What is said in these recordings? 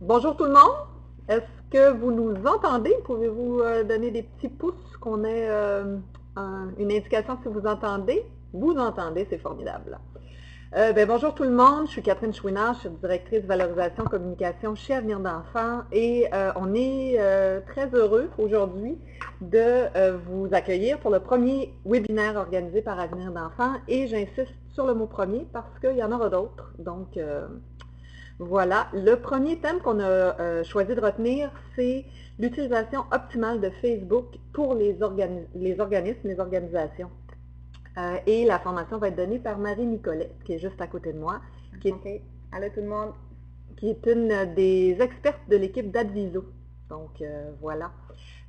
Bonjour tout le monde. Est-ce que vous nous entendez? Pouvez-vous donner des petits pouces qu'on ait une indication si vous entendez? Vous entendez, c'est formidable. Bonjour tout le monde, je suis Catherine Chouinard, je suis directrice valorisation communication chez Avenir d'enfants et on est très heureux aujourd'hui de vous accueillir pour le premier webinaire organisé par Avenir d'enfants et j'insiste sur le mot premier parce qu'il y en aura d'autres. Donc, voilà. Le premier thème qu'on a choisi de retenir, c'est l'utilisation optimale de Facebook pour les organismes, les organisations. Et la formation va être donnée par Marie Nicolet, qui est juste à côté de moi, Allô tout le monde. qui est une des expertes de l'équipe d'Adviso. Donc, voilà.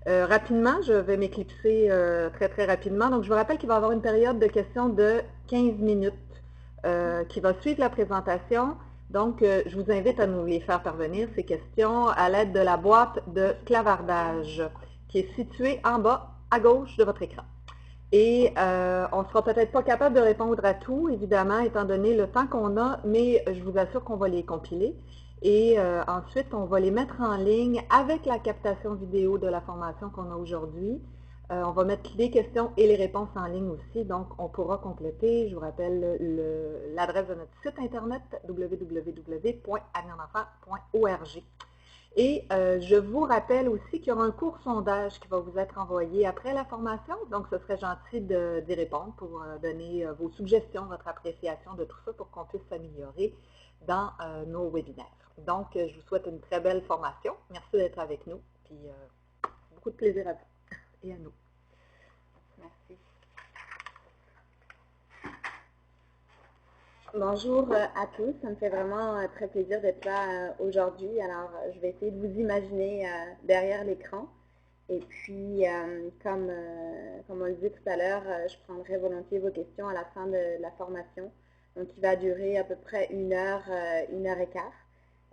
Rapidement, je vais m'éclipser très, très rapidement. Donc, je vous rappelle qu'il va y avoir une période de questions de 15 minutes qui va suivre la présentation. Donc, je vous invite à nous les faire parvenir, ces questions, à l'aide de la boîte de clavardage qui est située en bas à gauche de votre écran. Et on ne sera peut-être pas capable de répondre à tout, évidemment, étant donné le temps qu'on a, mais je vous assure qu'on va les compiler. Et ensuite, on va les mettre en ligne avec la captation vidéo de la formation qu'on a aujourd'hui. On va mettre les questions et les réponses en ligne aussi, donc on pourra compléter. Je vous rappelle l'adresse de notre site internet www.avenirdenfant.org. Et je vous rappelle aussi qu'il y aura un court sondage qui va vous être envoyé après la formation, donc ce serait gentil d'y répondre pour donner vos suggestions, votre appréciation de tout ça pour qu'on puisse s'améliorer dans nos webinaires. Donc, je vous souhaite une très belle formation. Merci d'être avec nous, puis beaucoup de plaisir à vous et à nous. Merci. Bonjour à tous, ça me fait vraiment très plaisir d'être là aujourd'hui. Alors, je vais essayer de vous imaginer derrière l'écran. Et puis, comme on le disait tout à l'heure, je prendrai volontiers vos questions à la fin de la formation, donc qui va durer à peu près une heure et quart.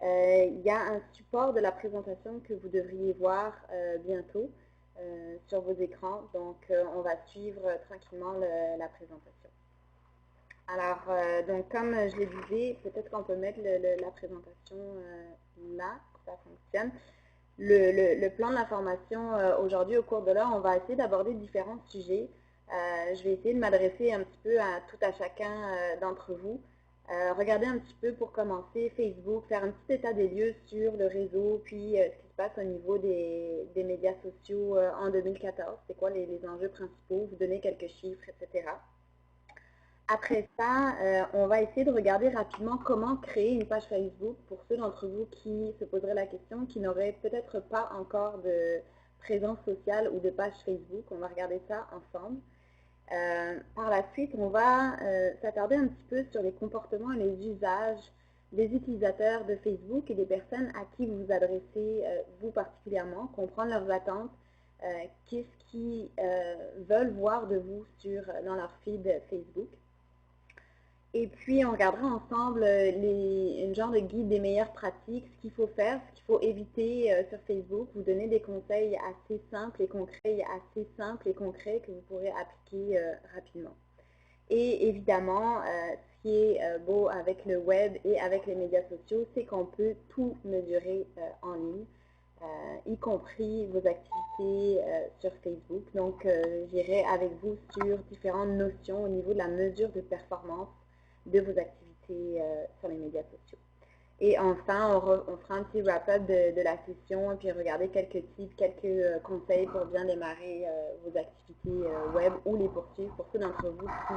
Il y a un support de la présentation que vous devriez voir bientôt sur vos écrans, donc on va suivre tranquillement la présentation. Alors, donc comme je le disais, peut-être qu'on peut mettre la présentation là, pour que ça fonctionne. Le plan de la formation aujourd'hui, au cours de l'heure, on va essayer d'aborder différents sujets. Je vais essayer de m'adresser un petit peu à tout à chacun d'entre vous. Regardez un petit peu pour commencer Facebook, faire un petit état des lieux sur le réseau, puis ce qui se passe au niveau des médias sociaux en 2014, c'est quoi les enjeux principaux, vous donner quelques chiffres, etc. Après ça, on va essayer de regarder rapidement comment créer une page Facebook pour ceux d'entre vous qui se poseraient la question, qui n'auraient peut-être pas encore de présence sociale ou de page Facebook. On va regarder ça ensemble. Par la suite, on va s'attarder un petit peu sur les comportements et les usages des utilisateurs de Facebook et des personnes à qui vous vous adressez, vous particulièrement, comprendre leurs attentes, qu'est-ce qu'ils veulent voir de vous dans leur feed Facebook. Et puis, on regardera ensemble une genre de guide des meilleures pratiques, ce qu'il faut faire, ce qu'il faut éviter sur Facebook, vous donner des conseils assez simples et concrets que vous pourrez appliquer rapidement. Et évidemment, ce qui est beau avec le web et avec les médias sociaux, c'est qu'on peut tout mesurer en ligne, y compris vos activités sur Facebook. Donc, j'irai avec vous sur différentes notions au niveau de la mesure de performance de vos activités sur les médias sociaux. Et enfin, on fera un petit wrap-up de la session et puis regarder quelques tips, quelques conseils pour bien démarrer vos activités web ou les poursuivre pour ceux d'entre vous qui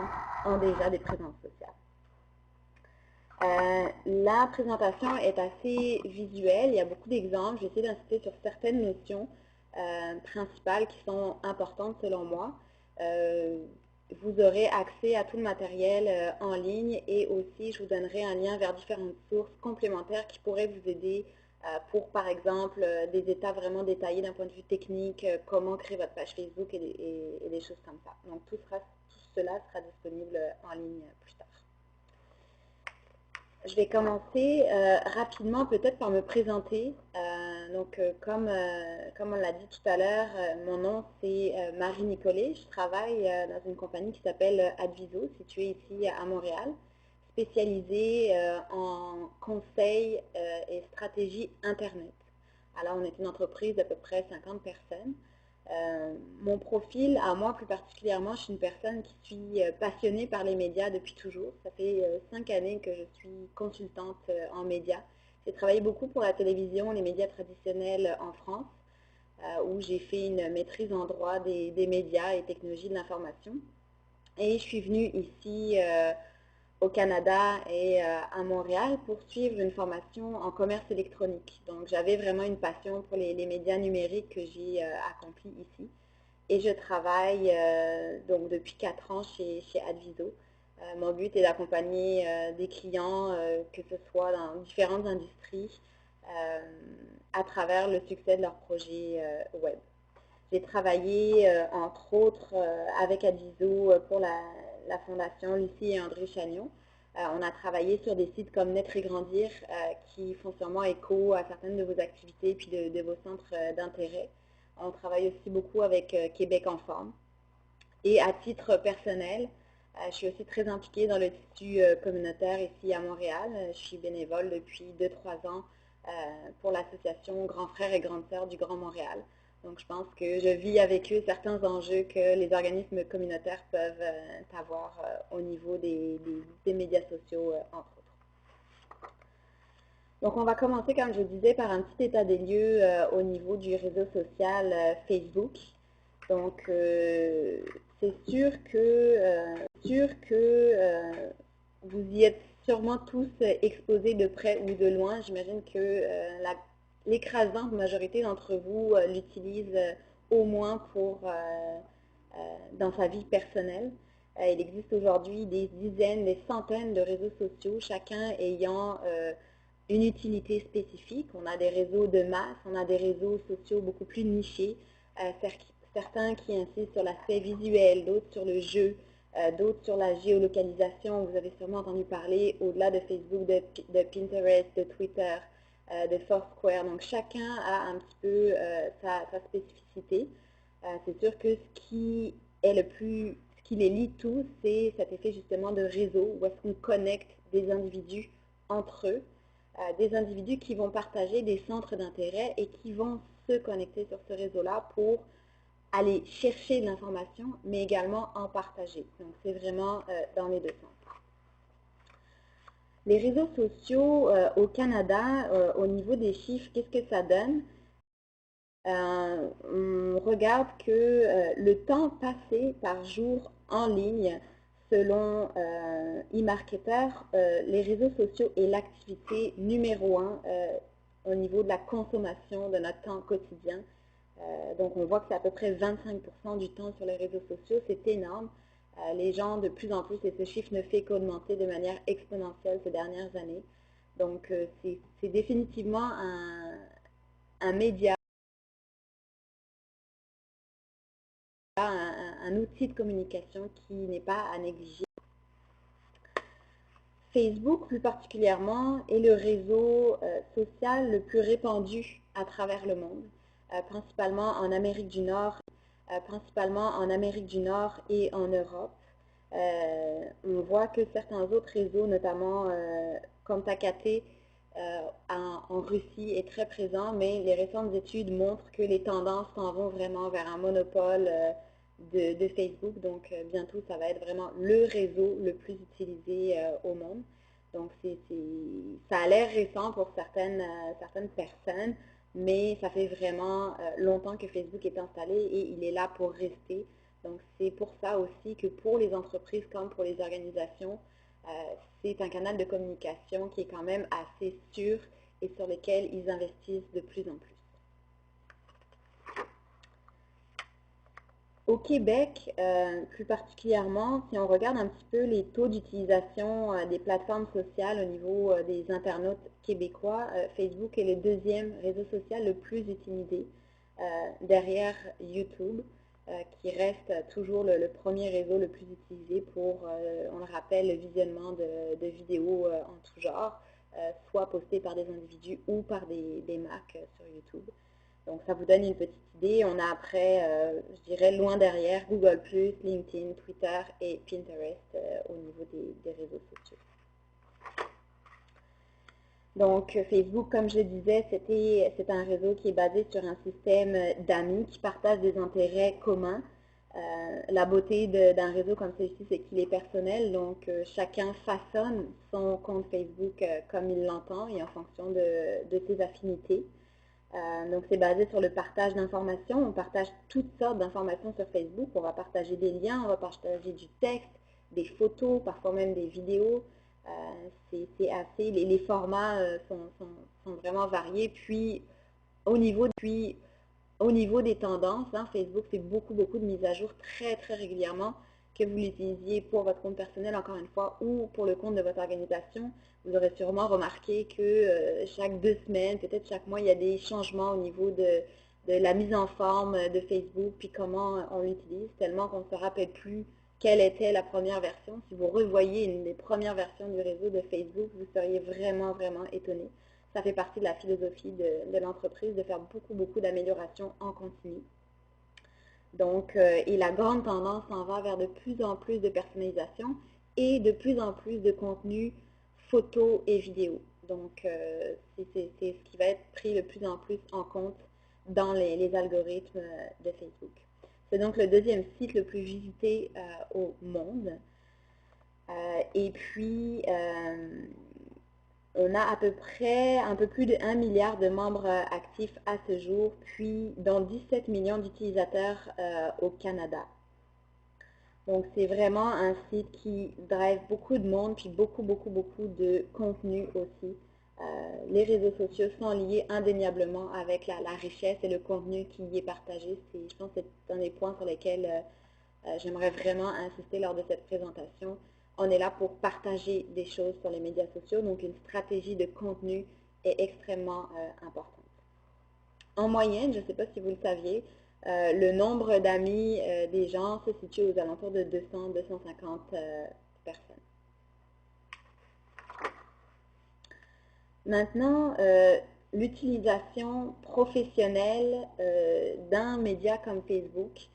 ont déjà des présences sociales. La présentation est assez visuelle, il y a beaucoup d'exemples, je vais essayer d'insister sur certaines notions principales qui sont importantes selon moi. Vous aurez accès à tout le matériel en ligne et aussi je vous donnerai un lien vers différentes sources complémentaires qui pourraient vous aider pour par exemple des états vraiment détaillés d'un point de vue technique, comment créer votre page Facebook et des choses comme ça. Donc tout cela sera disponible en ligne plus tard. Je vais commencer rapidement peut-être par me présenter. Comme on l'a dit tout à l'heure, mon nom c'est Marie Nicolet. Je travaille dans une compagnie qui s'appelle Adviso, située ici à Montréal, spécialisée en conseils et stratégies Internet. Alors, on est une entreprise d'à peu près 50 personnes. Mon profil, à moi plus particulièrement, je suis une personne qui suis passionnée par les médias depuis toujours. Ça fait 5 années que je suis consultante en médias. J'ai travaillé beaucoup pour la télévision, les médias traditionnels en France, où j'ai fait une maîtrise en droit des médias et technologies de l'information. Et je suis venue ici au Canada et à Montréal pour suivre une formation en commerce électronique. Donc j'avais vraiment une passion pour les médias numériques que j'ai accompli ici. Et je travaille donc depuis 4 ans chez Adviso. Mon but est d'accompagner des clients, que ce soit dans différentes industries, à travers le succès de leurs projets web. J'ai travaillé, entre autres, avec Adviso pour la fondation Lucie et André Chagnon. On a travaillé sur des sites comme Naître et Grandir, qui font sûrement écho à certaines de vos activités et puis de vos centres d'intérêt. On travaille aussi beaucoup avec Québec en forme. Et à titre personnel, je suis aussi très impliquée dans le tissu communautaire ici à Montréal. Je suis bénévole depuis 2-3 ans pour l'association Grands Frères et Grandes Sœurs du Grand Montréal. Donc je pense que je vis avec eux certains enjeux que les organismes communautaires peuvent avoir au niveau des médias sociaux, entre autres. Donc on va commencer, comme je disais, par un petit état des lieux au niveau du réseau social Facebook. Donc c'est sûr que vous y êtes sûrement tous exposés de près ou de loin. J'imagine que l'écrasante majorité d'entre vous l'utilise au moins dans sa vie personnelle. Il existe aujourd'hui des dizaines, des centaines de réseaux sociaux, chacun ayant une utilité spécifique. On a des réseaux de masse, on a des réseaux sociaux beaucoup plus nichés, certains qui insistent sur l'aspect visuel, d'autres sur le jeu, d'autres sur la géolocalisation. Vous avez sûrement entendu parler, au-delà de Facebook, de Pinterest, de Twitter, de Foursquare. Donc chacun a un petit peu sa spécificité. C'est sûr que ce qui les lie tous, c'est cet effet justement de réseau, où est-ce qu'on connecte des individus entre eux, des individus qui vont partager des centres d'intérêt et qui vont se connecter sur ce réseau-là pour aller chercher de l'information, mais également en partager. Donc c'est vraiment dans les deux sens. Les réseaux sociaux au Canada, au niveau des chiffres, qu'est-ce que ça donne? On regarde que le temps passé par jour en ligne, selon eMarketer, les réseaux sociaux est l'activité numéro 1 au niveau de la consommation de notre temps quotidien. Donc on voit que c'est à peu près 25% du temps sur les réseaux sociaux, c'est énorme. Les gens de plus en plus, et ce chiffre ne fait qu'augmenter de manière exponentielle ces dernières années. Donc c'est définitivement un média, un outil de communication qui n'est pas à négliger. Facebook, plus particulièrement, est le réseau social le plus répandu à travers le monde, principalement en Amérique du Nord et en Europe. On voit que certains autres réseaux, notamment comme Takate en Russie, est très présent, mais les récentes études montrent que les tendances s'en vont vraiment vers un monopole de Facebook. Donc bientôt, ça va être vraiment le réseau le plus utilisé au monde. Donc ça a l'air récent pour certaines personnes, mais ça fait vraiment longtemps que Facebook est installé et il est là pour rester. Donc c'est pour ça aussi que pour les entreprises comme pour les organisations, c'est un canal de communication qui est quand même assez sûr et sur lequel ils investissent de plus en plus. Au Québec, plus particulièrement, si on regarde un petit peu les taux d'utilisation des plateformes sociales au niveau des internautes québécois, Facebook est le deuxième réseau social le plus utilisé, derrière YouTube, qui reste toujours le premier réseau le plus utilisé pour, on le rappelle, le visionnement de vidéos en tout genre, soit postées par des individus ou par des marques sur YouTube. Donc ça vous donne une petite idée. On a après, je dirais, loin derrière, Google+, LinkedIn, Twitter et Pinterest au niveau des réseaux sociaux. Donc, Facebook, comme je le disais, c'est un réseau qui est basé sur un système d'amis qui partagent des intérêts communs. La beauté d'un réseau comme celui-ci, c'est qu'il est personnel, donc chacun façonne son compte Facebook comme il l'entend et en fonction de ses affinités. Donc, c'est basé sur le partage d'informations. On partage toutes sortes d'informations sur Facebook. On va partager des liens, on va partager du texte, des photos, parfois même des vidéos. C'est assez, les formats sont vraiment variés. Puis, au niveau des tendances, hein, Facebook fait beaucoup de mises à jour très régulièrement, que vous l'utilisiez pour votre compte personnel, encore une fois, ou pour le compte de votre organisation. Vous aurez sûrement remarqué que chaque 2 semaines, peut-être chaque mois, il y a des changements au niveau de la mise en forme de Facebook, puis comment on l'utilise, tellement qu'on ne se rappelle plus quelle était la première version. Si vous revoyez une des premières versions du réseau de Facebook, vous seriez vraiment étonné. Ça fait partie de la philosophie de l'entreprise de faire beaucoup d'améliorations en continu. Donc, et la grande tendance s'en va vers de plus en plus de personnalisation et de plus en plus de contenu photos et vidéos. Donc, c'est ce qui va être pris de plus en plus en compte dans les algorithmes de Facebook. C'est donc le deuxième site le plus visité au monde. Et puis, on a à peu près un peu plus de 1 milliard de membres actifs à ce jour, puis dont 17 millions d'utilisateurs au Canada. Donc, c'est vraiment un site qui drive beaucoup de monde, puis beaucoup de contenu aussi. Les réseaux sociaux sont liés indéniablement avec la richesse et le contenu qui y est partagé. Je pense que c'est un des points sur lesquels j'aimerais vraiment insister lors de cette présentation. On est là pour partager des choses sur les médias sociaux, donc une stratégie de contenu est extrêmement importante. En moyenne, je ne sais pas si vous le saviez, le nombre d'amis des gens se situe aux alentours de 200-250 personnes. Maintenant, l'utilisation professionnelle d'un média comme Facebook.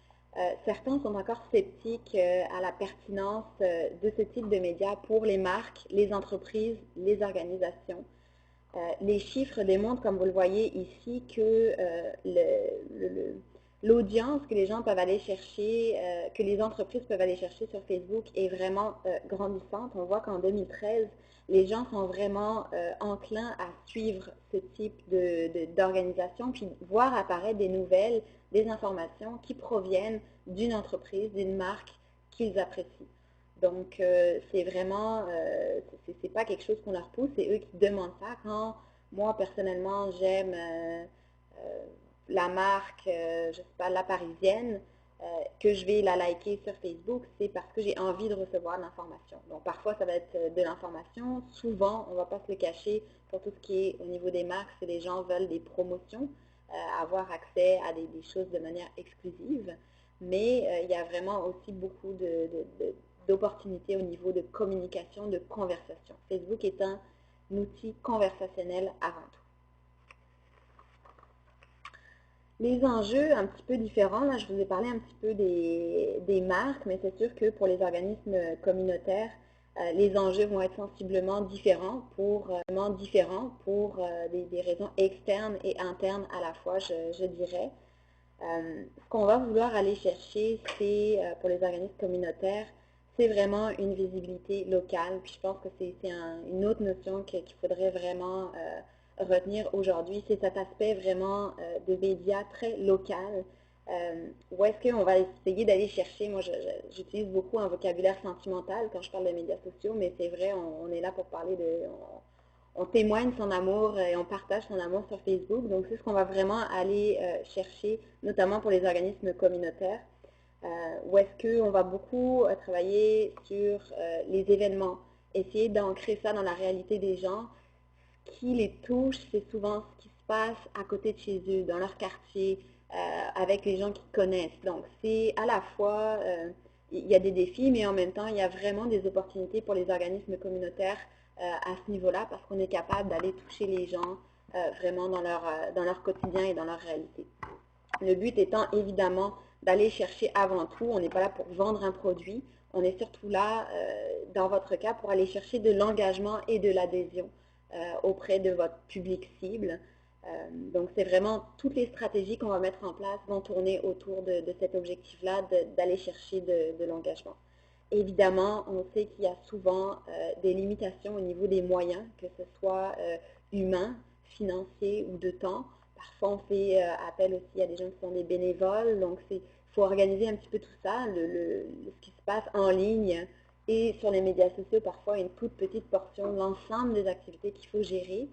Certains sont encore sceptiques à la pertinence de ce type de médias pour les marques, les entreprises, les organisations. Les chiffres démontrent, comme vous le voyez ici, que l'audience que les gens peuvent aller chercher, que les entreprises peuvent aller chercher sur Facebook est vraiment grandissante. On voit qu'en 2013, les gens sont vraiment enclins à suivre ce type d'organisation, puis voir apparaître des nouvelles, des informations qui proviennent d'une entreprise, d'une marque qu'ils apprécient. Donc, c'est vraiment, c'est pas quelque chose qu'on leur pousse, c'est eux qui demandent ça. Quand moi, personnellement, j'aime la marque, je sais pas, La Parisienne, que je vais la liker sur Facebook, c'est parce que j'ai envie de recevoir de l'information. Donc, parfois, ça va être de l'information. Souvent, on ne va pas se le cacher pour tout ce qui est au niveau des marques, c'est les gens veulent des promotions, avoir accès à des choses de manière exclusive. Mais il y a vraiment aussi beaucoup d'opportunités au niveau de communication, de conversation. Facebook est un outil conversationnel avant tout. Les enjeux un petit peu différents, là je vous ai parlé un petit peu des marques, mais c'est sûr que pour les organismes communautaires, les enjeux vont être sensiblement différents pour des raisons externes et internes à la fois, je dirais. Ce qu'on va vouloir aller chercher, c'est pour les organismes communautaires, c'est vraiment une visibilité locale. Puis je pense que c'est une autre notion qu'il faudrait vraiment retenir aujourd'hui, c'est cet aspect vraiment de médias très local. Où est-ce qu'on va essayer d'aller chercher, moi j'utilise beaucoup un vocabulaire sentimental quand je parle de médias sociaux, mais c'est vrai, on est là pour parler on témoigne son amour et on partage son amour sur Facebook. Donc, c'est ce qu'on va vraiment aller chercher, notamment pour les organismes communautaires, où est-ce qu'on va beaucoup travailler sur les événements, essayer d'ancrer ça dans la réalité des gens. Ce qui les touche, c'est souvent ce qui se passe à côté de chez eux, dans leur quartier, avec les gens qu'ils connaissent. Donc, c'est à la fois, il y a des défis, mais en même temps, il y a vraiment des opportunités pour les organismes communautaires à ce niveau-là, parce qu'on est capable d'aller toucher les gens vraiment dans leur quotidien et dans leur réalité. Le but étant évidemment d'aller chercher avant tout, on n'est pas là pour vendre un produit, on est surtout là, dans votre cas, pour aller chercher de l'engagement et de l'adhésion. auprès de votre public cible. Donc, c'est vraiment toutes les stratégies qu'on va mettre en place vont tourner autour de cet objectif-là d'aller chercher de l'engagement. Évidemment, on sait qu'il y a souvent des limitations au niveau des moyens, que ce soit humains, financiers ou de temps. Parfois, on fait appel aussi à des gens qui sont des bénévoles. Donc, il faut organiser un petit peu tout ça, ce qui se passe en ligne et sur les médias sociaux, parfois une toute petite portion de l'ensemble des activités qu'il faut gérer.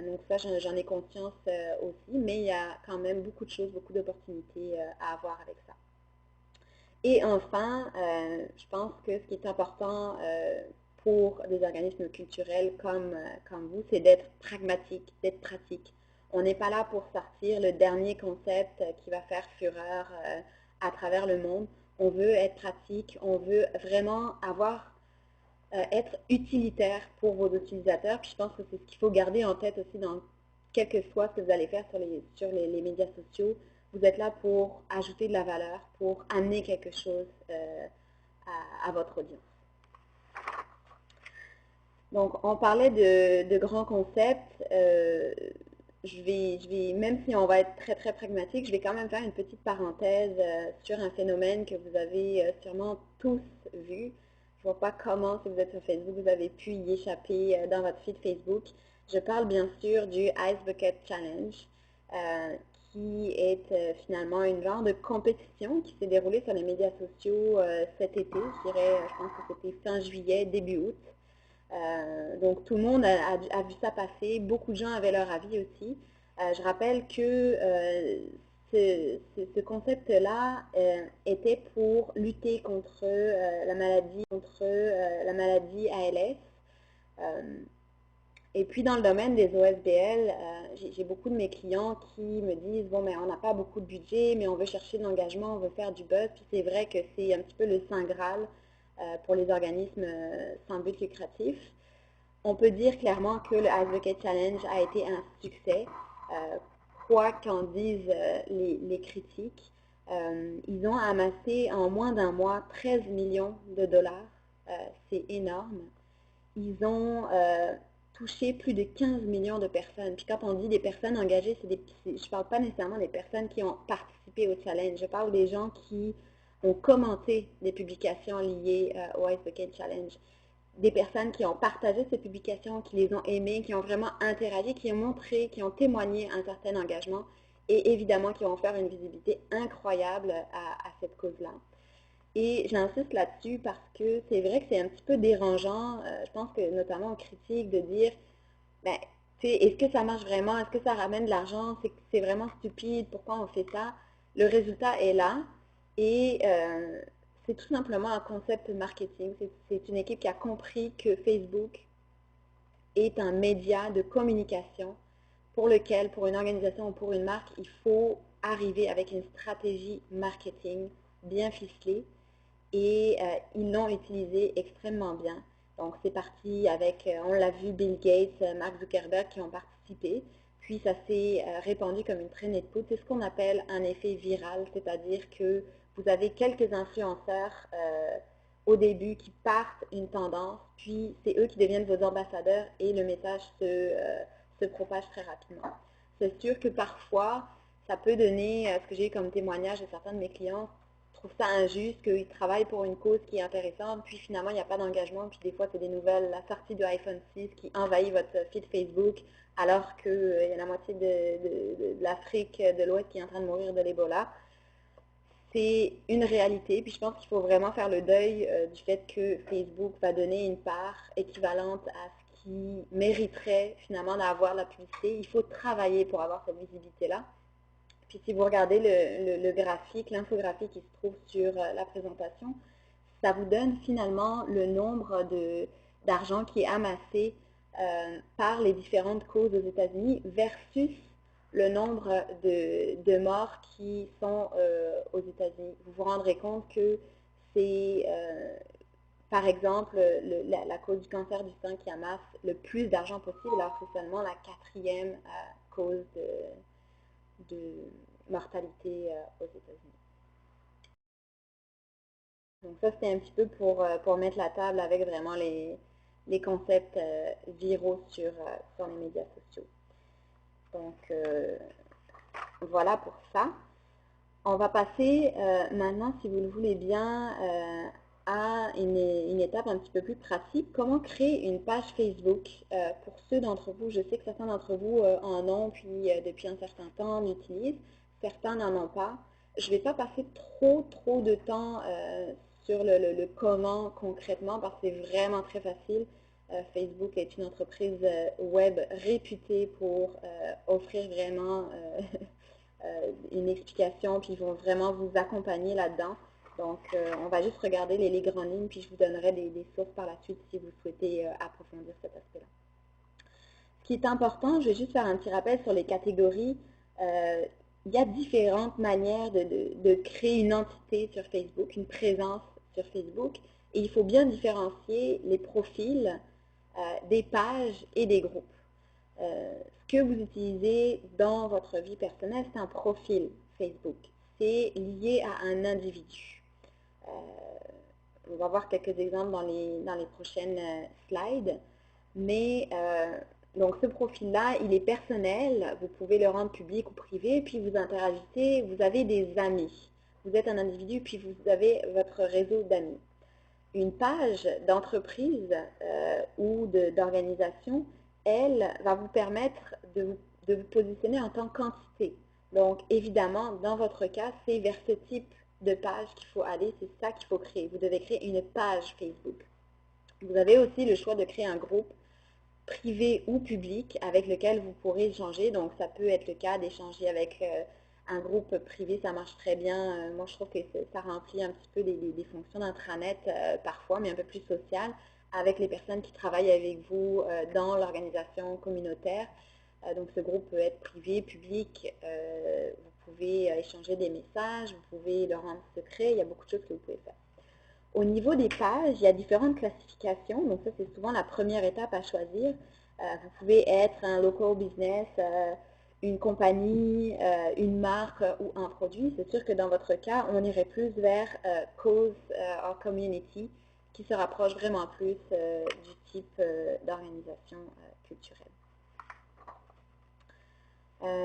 Donc ça, j'en ai conscience aussi, mais il y a quand même beaucoup de choses, beaucoup d'opportunités à avoir avec ça. Et enfin, je pense que ce qui est important pour des organismes culturels comme vous, c'est d'être pragmatique, d'être pratique. On n'est pas là pour sortir le dernier concept qui va faire fureur à travers le monde. On veut être pratique, on veut vraiment être utilitaire pour vos utilisateurs. Puis je pense que c'est ce qu'il faut garder en tête aussi dans quel que soit ce que vous allez faire sur les médias sociaux. Vous êtes là pour ajouter de la valeur, pour amener quelque chose à votre audience. Donc, on parlait de grands concepts. Même si on va être très, très pragmatique, je vais quand même faire une petite parenthèse sur un phénomène que vous avez sûrement tous vu. Je ne vois pas comment, si vous êtes sur Facebook, vous avez pu y échapper dans votre feed Facebook. Je parle bien sûr du Ice Bucket Challenge, qui est finalement une genre de compétition qui s'est déroulée sur les médias sociaux cet été, je dirais, je pense que c'était fin juillet, début août. Donc tout le monde a vu ça passer, beaucoup de gens avaient leur avis aussi. Je rappelle que ce concept-là était pour lutter contre la maladie ALS. Et puis dans le domaine des OSBL, j'ai beaucoup de mes clients qui me disent, bon, mais on n'a pas beaucoup de budget, mais on veut chercher de l'engagement, on veut faire du buzz. Puis c'est vrai que c'est un petit peu le Saint Graal pour les organismes sans but lucratif. On peut dire clairement que le Ice Bucket Challenge a été un succès, quoi qu'en disent les critiques. Ils ont amassé en moins d'un mois 13 millions de dollars. C'est énorme. Ils ont touché plus de 15 millions de personnes. Puis quand on dit des personnes engagées, je ne parle pas nécessairement des personnes qui ont participé au challenge. Je parle des gens qui ont commenté des publications liées au Ice Bucket Challenge. Des personnes qui ont partagé ces publications, qui les ont aimées, qui ont vraiment interagi, qui ont montré, qui ont témoigné un certain engagement et évidemment qui vont faire une visibilité incroyable à cette cause-là. Et j'insiste là-dessus parce que c'est vrai que c'est un petit peu dérangeant, je pense que notamment aux critiques, de dire, ben, est-ce que ça marche vraiment? Est-ce que ça ramène de l'argent? C'est vraiment stupide, pourquoi on fait ça? Le résultat est là et c'est tout simplement un concept marketing. C'est une équipe qui a compris que Facebook est un média de communication pour lequel, pour une organisation ou pour une marque, il faut arriver avec une stratégie marketing bien ficelée et ils l'ont utilisé extrêmement bien. Donc c'est parti avec, on l'a vu, Bill Gates, Mark Zuckerberg qui ont participé, puis ça s'est répandu comme une traînée de poudre. C'est ce qu'on appelle un effet viral, c'est-à-dire que vous avez quelques influenceurs au début qui partent une tendance, puis c'est eux qui deviennent vos ambassadeurs et le message se propage très rapidement. C'est sûr que parfois, ça peut donner, ce que j'ai eu comme témoignage de certains de mes clients, trouvent ça injuste, qu'ils travaillent pour une cause qui est intéressante, puis finalement, il n'y a pas d'engagement, puis des fois, c'est des nouvelles, la sortie de iPhone 6 qui envahit votre feed Facebook, alors qu'il y a la moitié de l'Afrique de l'Ouest qui est en train de mourir de l'Ebola. C'est une réalité, puis je pense qu'il faut vraiment faire le deuil du fait que Facebook va donner une part équivalente à ce qui mériterait finalement d'avoir la publicité. Il faut travailler pour avoir cette visibilité-là. Puis si vous regardez le graphique, l'infographie qui se trouve sur la présentation, ça vous donne finalement le nombre d'argent qui est amassé par les différentes causes aux États-Unis versus le nombre de morts qui sont aux États-Unis. Vous vous rendrez compte que c'est, par exemple, la cause du cancer du sein qui amasse le plus d'argent possible, alors que c'est seulement la quatrième cause de mortalité aux États-Unis. Donc ça, c'était un petit peu pour mettre la table avec vraiment les les concepts viraux sur les médias sociaux. Donc, voilà pour ça. On va passer maintenant, si vous le voulez bien, à une étape un petit peu plus pratique. Comment créer une page Facebook pour ceux d'entre vous? Je sais que certains d'entre vous en ont, puis depuis un certain temps l'utilisent. Certains n'en ont pas. Je ne vais pas passer trop de temps sur le comment concrètement parce que c'est vraiment très facile. Facebook est une entreprise web réputée pour offrir vraiment une explication, puis ils vont vraiment vous accompagner là-dedans. Donc, on va juste regarder les grandes lignes, puis je vous donnerai des sources par la suite si vous souhaitez approfondir cet aspect-là. Ce qui est important, je vais juste faire un petit rappel sur les catégories. Il y a différentes manières de créer une entité sur Facebook, une présence sur Facebook, et il faut bien différencier les profils des pages et des groupes. Ce que vous utilisez dans votre vie personnelle, c'est un profil Facebook. C'est lié à un individu. On va voir quelques exemples dans les prochaines slides. Mais donc ce profil-là, il est personnel. Vous pouvez le rendre public ou privé, puis vous interagissez. Vous avez des amis. Vous êtes un individu, puis vous avez votre réseau d'amis. Une page d'entreprise ou d'organisation, elle va vous permettre de vous positionner en tant qu'entité. Donc, évidemment, dans votre cas, c'est vers ce type de page qu'il faut aller, c'est ça qu'il faut créer. Vous devez créer une page Facebook. Vous avez aussi le choix de créer un groupe privé ou public avec lequel vous pourrez échanger. Donc, ça peut être le cas d'échanger avec un groupe privé, ça marche très bien. Moi, je trouve que ça remplit un petit peu des fonctions d'intranet parfois, mais un peu plus sociales, avec les personnes qui travaillent avec vous dans l'organisation communautaire. Donc, ce groupe peut être privé, public. Vous pouvez échanger des messages, vous pouvez le rendre secret. Il y a beaucoup de choses que vous pouvez faire. Au niveau des pages, il y a différentes classifications. Donc, ça, c'est souvent la première étape à choisir. Vous pouvez être un local business, une compagnie, une marque ou un produit. C'est sûr que dans votre cas, on irait plus vers cause or community, qui se rapproche vraiment plus du type d'organisation culturelle.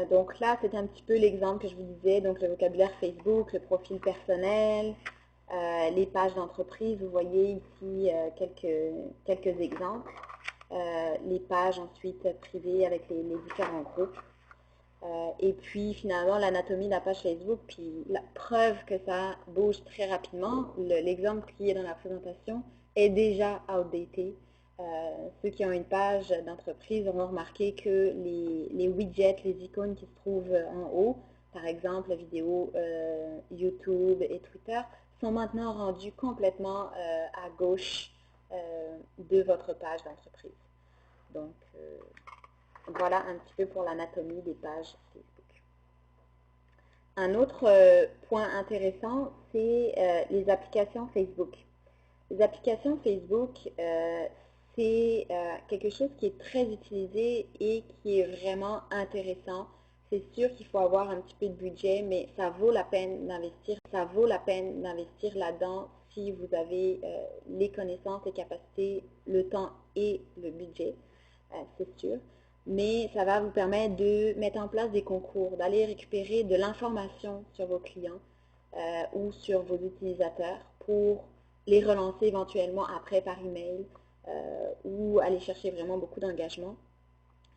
Donc là, c'est un petit peu l'exemple que je vous disais, donc le vocabulaire Facebook, le profil personnel, les pages d'entreprise. Vous voyez ici quelques exemples. Les pages ensuite privées avec les différents groupes. Et puis finalement l'anatomie de la page Facebook, puis la preuve que ça bouge très rapidement. L'exemple qui est dans la présentation est déjà outdated. Ceux qui ont une page d'entreprise auront remarqué que les widgets, les icônes qui se trouvent en haut, par exemple la vidéo YouTube et Twitter, sont maintenant rendus complètement à gauche de votre page d'entreprise. Donc, voilà un petit peu pour l'anatomie des pages Facebook. Un autre point intéressant, c'est les applications Facebook. Les applications Facebook, c'est quelque chose qui est très utilisé et qui est vraiment intéressant. C'est sûr qu'il faut avoir un petit peu de budget, mais ça vaut la peine d'investir. Ça vaut la peine d'investir là-dedans si vous avez les connaissances, les capacités, le temps et le budget, c'est sûr. Mais ça va vous permettre de mettre en place des concours, d'aller récupérer de l'information sur vos clients ou sur vos utilisateurs pour les relancer éventuellement après par email ou aller chercher vraiment beaucoup d'engagement.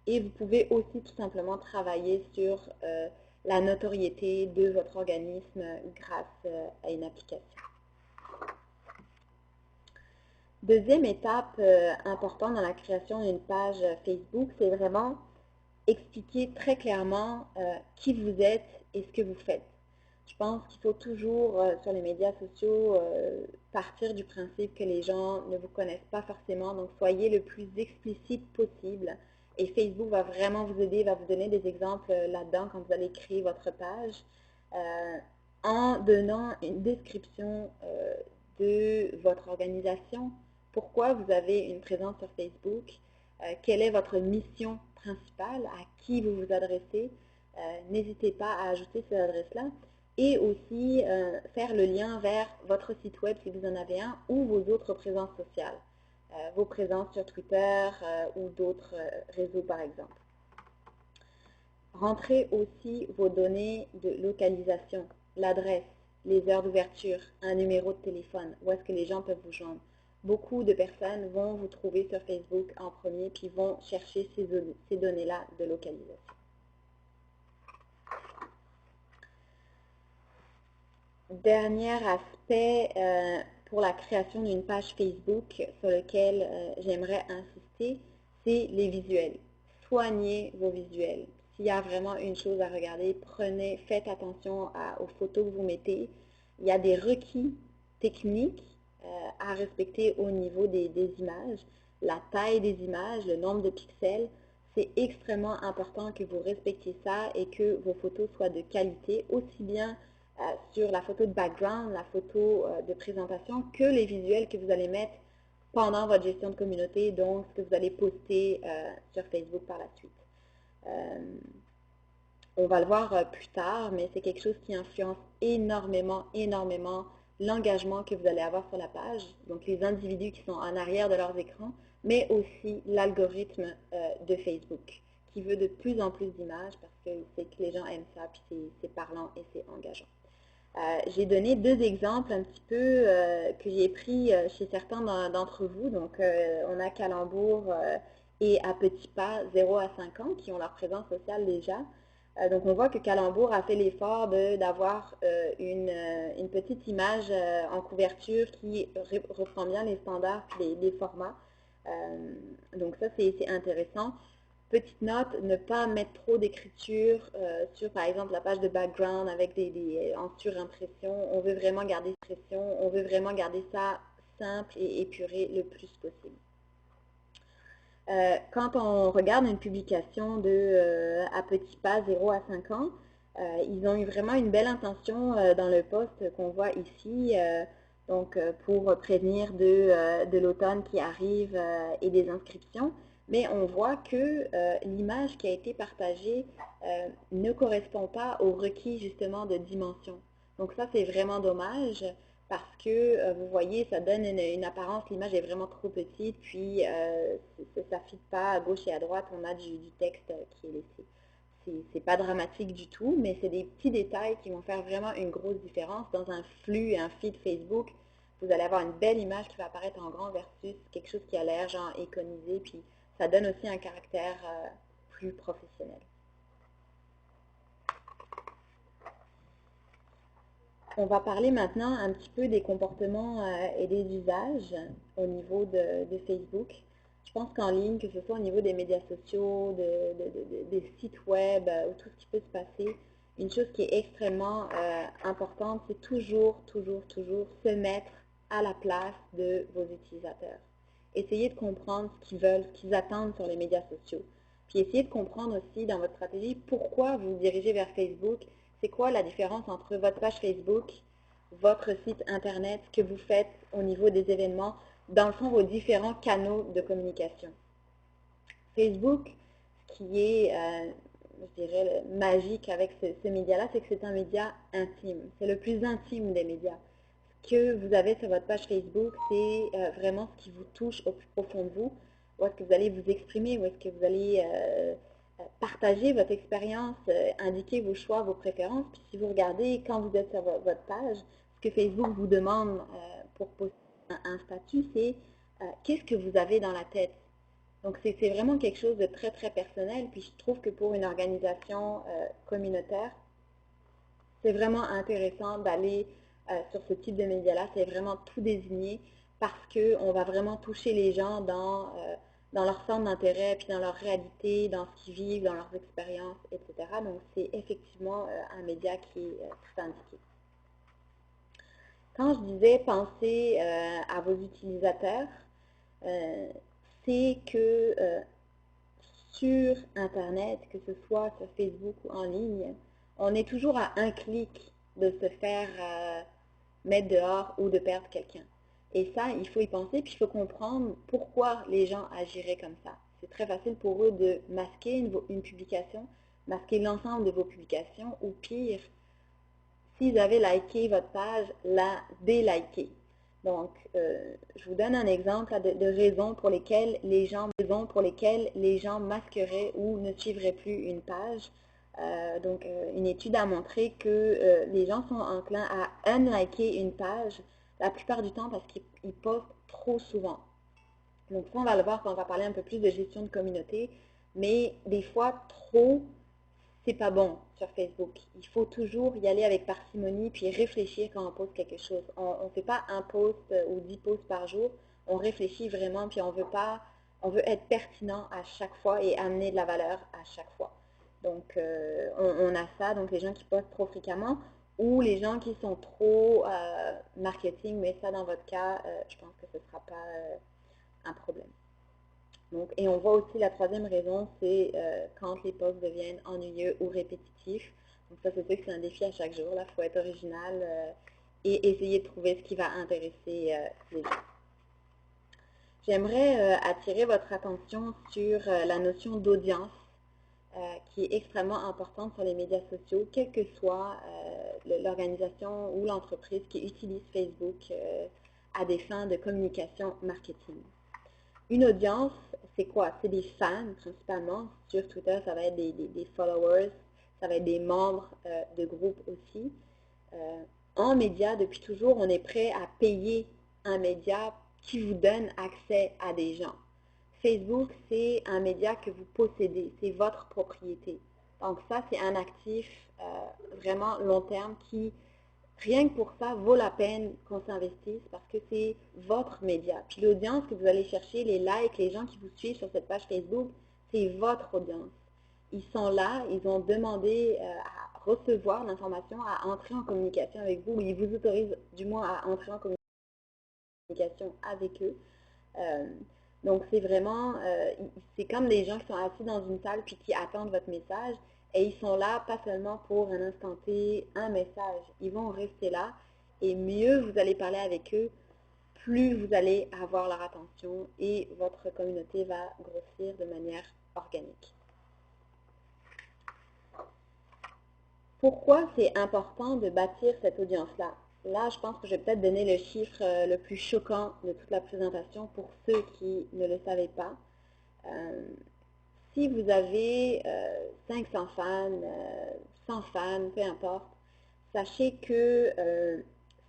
Et vous pouvez aussi tout simplement travailler sur la notoriété de votre organisme grâce à une application. Deuxième étape importante dans la création d'une page Facebook, c'est vraiment expliquer très clairement qui vous êtes et ce que vous faites. Je pense qu'il faut toujours, sur les médias sociaux, partir du principe que les gens ne vous connaissent pas forcément, donc soyez le plus explicite possible. Et Facebook va vraiment vous aider, va vous donner des exemples là-dedans quand vous allez créer votre page, en donnant une description de votre organisation, pourquoi vous avez une présence sur Facebook, quelle est votre mission principale, à qui vous vous adressez. N'hésitez pas à ajouter cette adresse-là. Et aussi faire le lien vers votre site web si vous en avez un ou vos autres présences sociales. vos présences sur Twitter ou d'autres réseaux par exemple. Rentrez aussi vos données de localisation, l'adresse, les heures d'ouverture, un numéro de téléphone, où est-ce que les gens peuvent vous joindre. Beaucoup de personnes vont vous trouver sur Facebook en premier, puis vont chercher ces données-là de localisation. Dernier aspect pour la création d'une page Facebook sur lequel j'aimerais insister, c'est les visuels. Soignez vos visuels. S'il y a vraiment une chose à regarder, faites attention aux photos que vous mettez. Il y a des requis techniques à respecter au niveau des images. La taille des images, le nombre de pixels, c'est extrêmement important que vous respectiez ça et que vos photos soient de qualité, aussi bien sur la photo de background, la photo de présentation, que les visuels que vous allez mettre pendant votre gestion de communauté, donc ce que vous allez poster sur Facebook par la suite. On va le voir plus tard, mais c'est quelque chose qui influence énormément l'engagement que vous allez avoir sur la page, donc les individus qui sont en arrière de leurs écrans, mais aussi l'algorithme de Facebook, qui veut de plus en plus d'images parce qu'il sait que les gens aiment ça, puis c'est parlant et c'est engageant. J'ai donné deux exemples un petit peu que j'ai pris chez certains d'entre vous. Donc, on a Calembour et À Petits Pas, 0 à 5 ans, qui ont leur présence sociale déjà. Donc, on voit que Calembour a fait l'effort d'avoir une petite image en couverture qui reprend bien les standards et les formats. Donc, ça, c'est intéressant. Petite note, ne pas mettre trop d'écriture sur, par exemple, la page de background avec en surimpression. On veut vraiment garder ça simple et épuré le plus possible. Quand on regarde une publication de À Petits Pas, 0 à 5 ans, ils ont eu vraiment une belle intention dans le post qu'on voit ici, donc pour prévenir de l'automne qui arrive et des inscriptions. Mais on voit que l'image qui a été partagée ne correspond pas aux requis justement de dimension. Donc ça, c'est vraiment dommage parce que vous voyez, ça donne une apparence, l'image est vraiment trop petite, puis ça ne fit pas à gauche et à droite, on a du texte qui est laissé. C'est pas dramatique du tout, mais c'est des petits détails qui vont faire vraiment une grosse différence. Dans un flux et un feed Facebook, vous allez avoir une belle image qui va apparaître en grand versus quelque chose qui a l'air genre iconisé, puis ça donne aussi un caractère plus professionnel. On va parler maintenant un petit peu des comportements et des usages au niveau de Facebook. Je pense qu'en ligne, que ce soit au niveau des médias sociaux, des sites web, ou tout ce qui peut se passer, une chose qui est extrêmement importante, c'est toujours se mettre à la place de vos utilisateurs. Essayez de comprendre ce qu'ils veulent, ce qu'ils attendent sur les médias sociaux. Puis essayez de comprendre aussi dans votre stratégie pourquoi vous vous dirigez vers Facebook. C'est quoi la différence entre votre page Facebook, votre site Internet, ce que vous faites au niveau des événements, dans le fond, vos différents canaux de communication. Facebook, ce qui est, je dirais, magique avec ce média-là, c'est que c'est un média intime. C'est le plus intime des médias. Ce que vous avez sur votre page Facebook, c'est vraiment ce qui vous touche au plus profond de vous. Où est-ce que vous allez vous exprimer, où est-ce que vous allez partager votre expérience, indiquer vos choix, vos préférences. Puis si vous regardez, quand vous êtes sur votre page, ce que Facebook vous demande pour poster un statut, c'est qu'est-ce que vous avez dans la tête. Donc c'est vraiment quelque chose de très personnel. Puis je trouve que pour une organisation communautaire, c'est vraiment intéressant d'aller sur ce type de médias-là. C'est vraiment tout désigné parce qu'on va vraiment toucher les gens dans leur centre d'intérêt, puis dans leur réalité, dans ce qu'ils vivent, dans leurs expériences, etc. Donc, c'est effectivement un média qui est très indiqué. Quand je disais penser à vos utilisateurs, c'est que sur Internet, que ce soit sur Facebook ou en ligne, on est toujours à un clic de se faire mettre dehors ou de perdre quelqu'un. Et ça, il faut y penser, puis il faut comprendre pourquoi les gens agiraient comme ça. C'est très facile pour eux de masquer une publication, masquer l'ensemble de vos publications, ou pire, s'ils avaient liké votre page, la déliker. Donc, je vous donne un exemple de raisons pour lesquelles les gens masqueraient ou ne suivraient plus une page. Une étude a montré que les gens sont enclins à unliker une page la plupart du temps parce qu'ils postent trop souvent. Donc ça, on va le voir quand on va parler un peu plus de gestion de communauté, mais des fois, trop, c'est pas bon sur Facebook. Il faut toujours y aller avec parcimonie puis réfléchir quand on poste quelque chose. On ne fait pas un post ou 10 posts par jour. On réfléchit vraiment puis on veut être pertinent à chaque fois et amener de la valeur à chaque fois. Donc, on a ça, donc les gens qui postent trop fréquemment ou les gens qui sont trop marketing, mais ça, dans votre cas, je pense que ce ne sera pas un problème. Donc, et on voit aussi la troisième raison, c'est quand les posts deviennent ennuyeux ou répétitifs. Donc ça, c'est sûr que c'est un défi à chaque jour. Il faut être original et essayer de trouver ce qui va intéresser les gens. J'aimerais attirer votre attention sur la notion d'audience qui est extrêmement importante sur les médias sociaux, quelle que soit l'organisation ou l'entreprise qui utilise Facebook à des fins de communication marketing. Une audience, c'est quoi? C'est des fans principalement. Sur Twitter, ça va être des followers, ça va être des membres de groupes aussi. En média, depuis toujours, on est prêt à payer un média qui vous donne accès à des gens. Facebook, c'est un média que vous possédez, c'est votre propriété. Donc ça, c'est un actif vraiment long terme qui, rien que pour ça, vaut la peine qu'on s'investisse parce que c'est votre média. Puis l'audience que vous allez chercher, les likes, les gens qui vous suivent sur cette page Facebook, c'est votre audience. Ils sont là, ils ont demandé à recevoir l'information, à entrer en communication avec vous, ou ils vous autorisent du moins à entrer en communication avec eux. Donc c'est vraiment, c'est comme des gens qui sont assis dans une salle puis qui attendent votre message. Et ils sont là, pas seulement pour un instant T, un message. Ils vont rester là. Et mieux vous allez parler avec eux, plus vous allez avoir leur attention et votre communauté va grossir de manière organique. Pourquoi c'est important de bâtir cette audience-là? Là, je pense que je vais peut-être donner le chiffre le plus choquant de toute la présentation pour ceux qui ne le savaient pas. Si vous avez 500 fans, 100 fans, peu importe, sachez que ce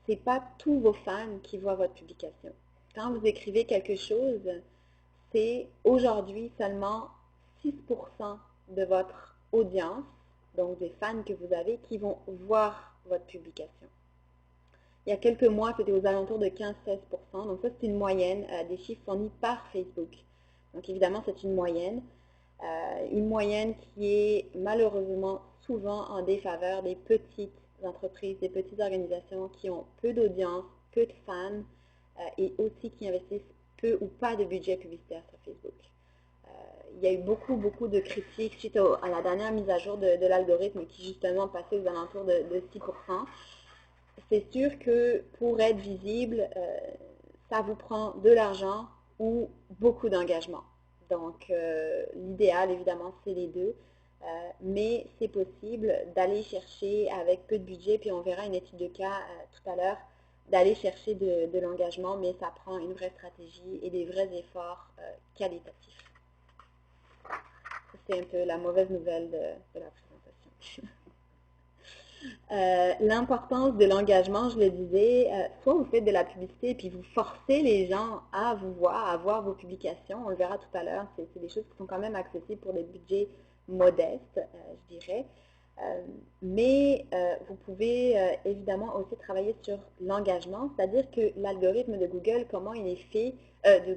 n'est pas tous vos fans qui voient votre publication. Quand vous écrivez quelque chose, c'est aujourd'hui seulement 6% de votre audience, donc des fans que vous avez, qui vont voir votre publication. Il y a quelques mois, c'était aux alentours de 15-16%. Donc ça, c'est une moyenne des chiffres fournis par Facebook. Donc évidemment, c'est une moyenne qui est malheureusement souvent en défaveur des petites entreprises, des petites organisations qui ont peu d'audience, peu de fans et aussi qui investissent peu ou pas de budget publicitaire sur Facebook. Il y a eu beaucoup de critiques suite à la dernière mise à jour de l'algorithme qui justement passait aux alentours de 6%. C'est sûr que pour être visible, ça vous prend de l'argent ou beaucoup d'engagement. Donc, l'idéal, évidemment, c'est les deux. Mais c'est possible d'aller chercher avec peu de budget, puis on verra une étude de cas tout à l'heure, d'aller chercher de l'engagement, mais ça prend une vraie stratégie et des vrais efforts qualitatifs. C'est un peu la mauvaise nouvelle de la présentation. L'importance de l'engagement, je le disais, soit vous faites de la publicité et puis vous forcez les gens à vous voir, à voir vos publications, on le verra tout à l'heure, c'est des choses qui sont quand même accessibles pour des budgets modestes, je dirais. Mais vous pouvez évidemment aussi travailler sur l'engagement, c'est-à-dire que l'algorithme de Google, comment il est fait, de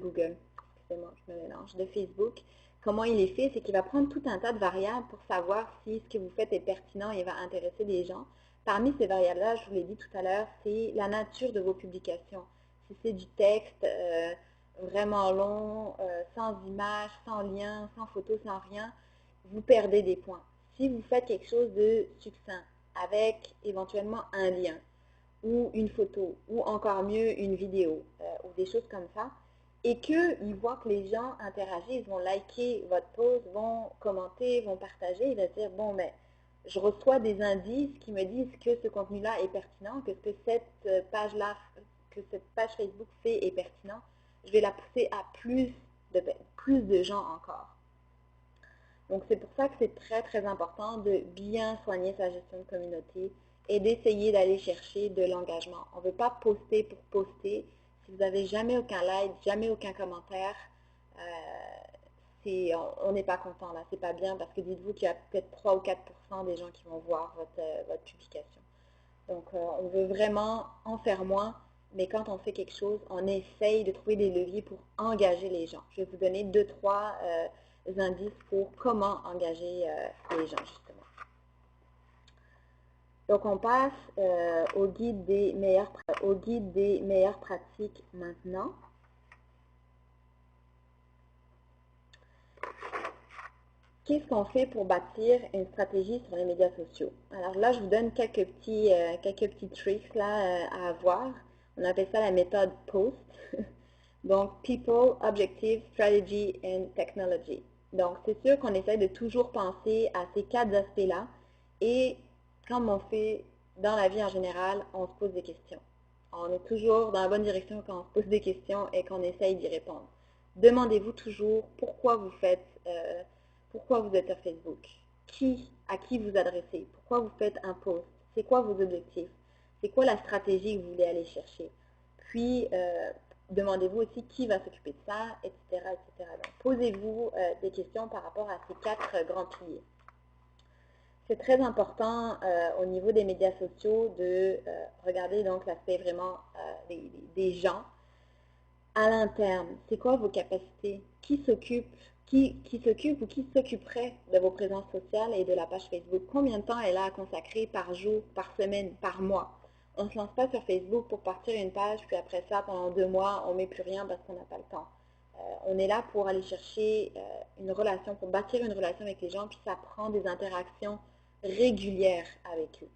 Facebook, comment il est fait, c'est qu'il va prendre tout un tas de variables pour savoir si ce que vous faites est pertinent et va intéresser des gens. Parmi ces variables-là, je vous l'ai dit tout à l'heure, c'est la nature de vos publications. Si c'est du texte vraiment long, sans images, sans lien, sans photo, sans rien, vous perdez des points. Si vous faites quelque chose de succinct, avec éventuellement un lien, ou une photo, ou encore mieux une vidéo, ou des choses comme ça, et qu'ils voient que les gens interagissent, vont liker votre post, vont commenter, vont partager, ils vont dire, bon, mais je reçois des indices qui me disent que ce contenu-là est pertinent, que ce que cette page-là que cette page Facebook fait est pertinent, je vais la pousser à plus de gens encore. Donc, c'est pour ça que c'est très, très important de bien soigner sa gestion de communauté et d'essayer d'aller chercher de l'engagement. On ne veut pas poster pour poster. Si vous n'avez jamais aucun like, jamais aucun commentaire, on n'est pas content là, c'est pas bien parce que dites-vous qu'il y a peut-être 3 ou 4% des gens qui vont voir votre publication. Donc, on veut vraiment en faire moins, mais quand on fait quelque chose, on essaye de trouver des leviers pour engager les gens. Je vais vous donner 2-3 indices pour comment engager les gens, justement. Donc, on passe au guide des meilleures pratiques maintenant. Qu'est-ce qu'on fait pour bâtir une stratégie sur les médias sociaux? Alors là, je vous donne quelques petits tricks là, à avoir. On appelle ça la méthode POST. Donc, People, Objective, Strategy and Technology. Donc, c'est sûr qu'on essaie de toujours penser à ces 4 aspects-là. Et comme on fait dans la vie en général, on se pose des questions. On est toujours dans la bonne direction quand on se pose des questions et qu'on essaye d'y répondre. Demandez-vous toujours pourquoi vous êtes sur Facebook, à qui vous adressez, pourquoi vous faites un post, c'est quoi vos objectifs, c'est quoi la stratégie que vous voulez aller chercher. Puis, demandez-vous aussi qui va s'occuper de ça, etc. etc. Donc, posez-vous des questions par rapport à ces 4 grands piliers. C'est très important au niveau des médias sociaux de regarder donc l'aspect vraiment des gens. À l'interne, c'est quoi vos capacités? Qui s'occupe ou qui s'occuperait de vos présences sociales et de la page Facebook? Combien de temps elle a à consacrer par jour, par semaine, par mois? On ne se lance pas sur Facebook pour partir une page, puis après ça, pendant 2 mois, on ne met plus rien parce qu'on n'a pas le temps. On est là pour aller chercher une relation, pour bâtir une relation avec les gens, puis ça prend des interactions régulières avec eux.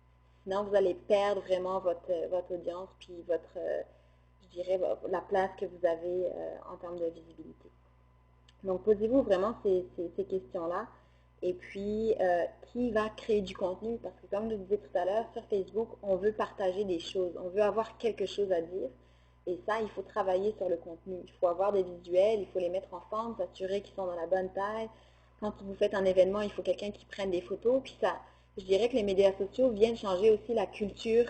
Sinon, vous allez perdre vraiment votre audience, puis je dirais, la place que vous avez en termes de visibilité. Donc, posez-vous vraiment ces questions-là. Et puis, qui va créer du contenu? Parce que comme je vous disais tout à l'heure, sur Facebook, on veut partager des choses. On veut avoir quelque chose à dire. Et ça, il faut travailler sur le contenu. Il faut avoir des visuels, il faut les mettre en forme, s'assurer qu'ils sont dans la bonne taille. Quand vous faites un événement, il faut quelqu'un qui prenne des photos. Puis ça, je dirais que les médias sociaux viennent changer aussi la culture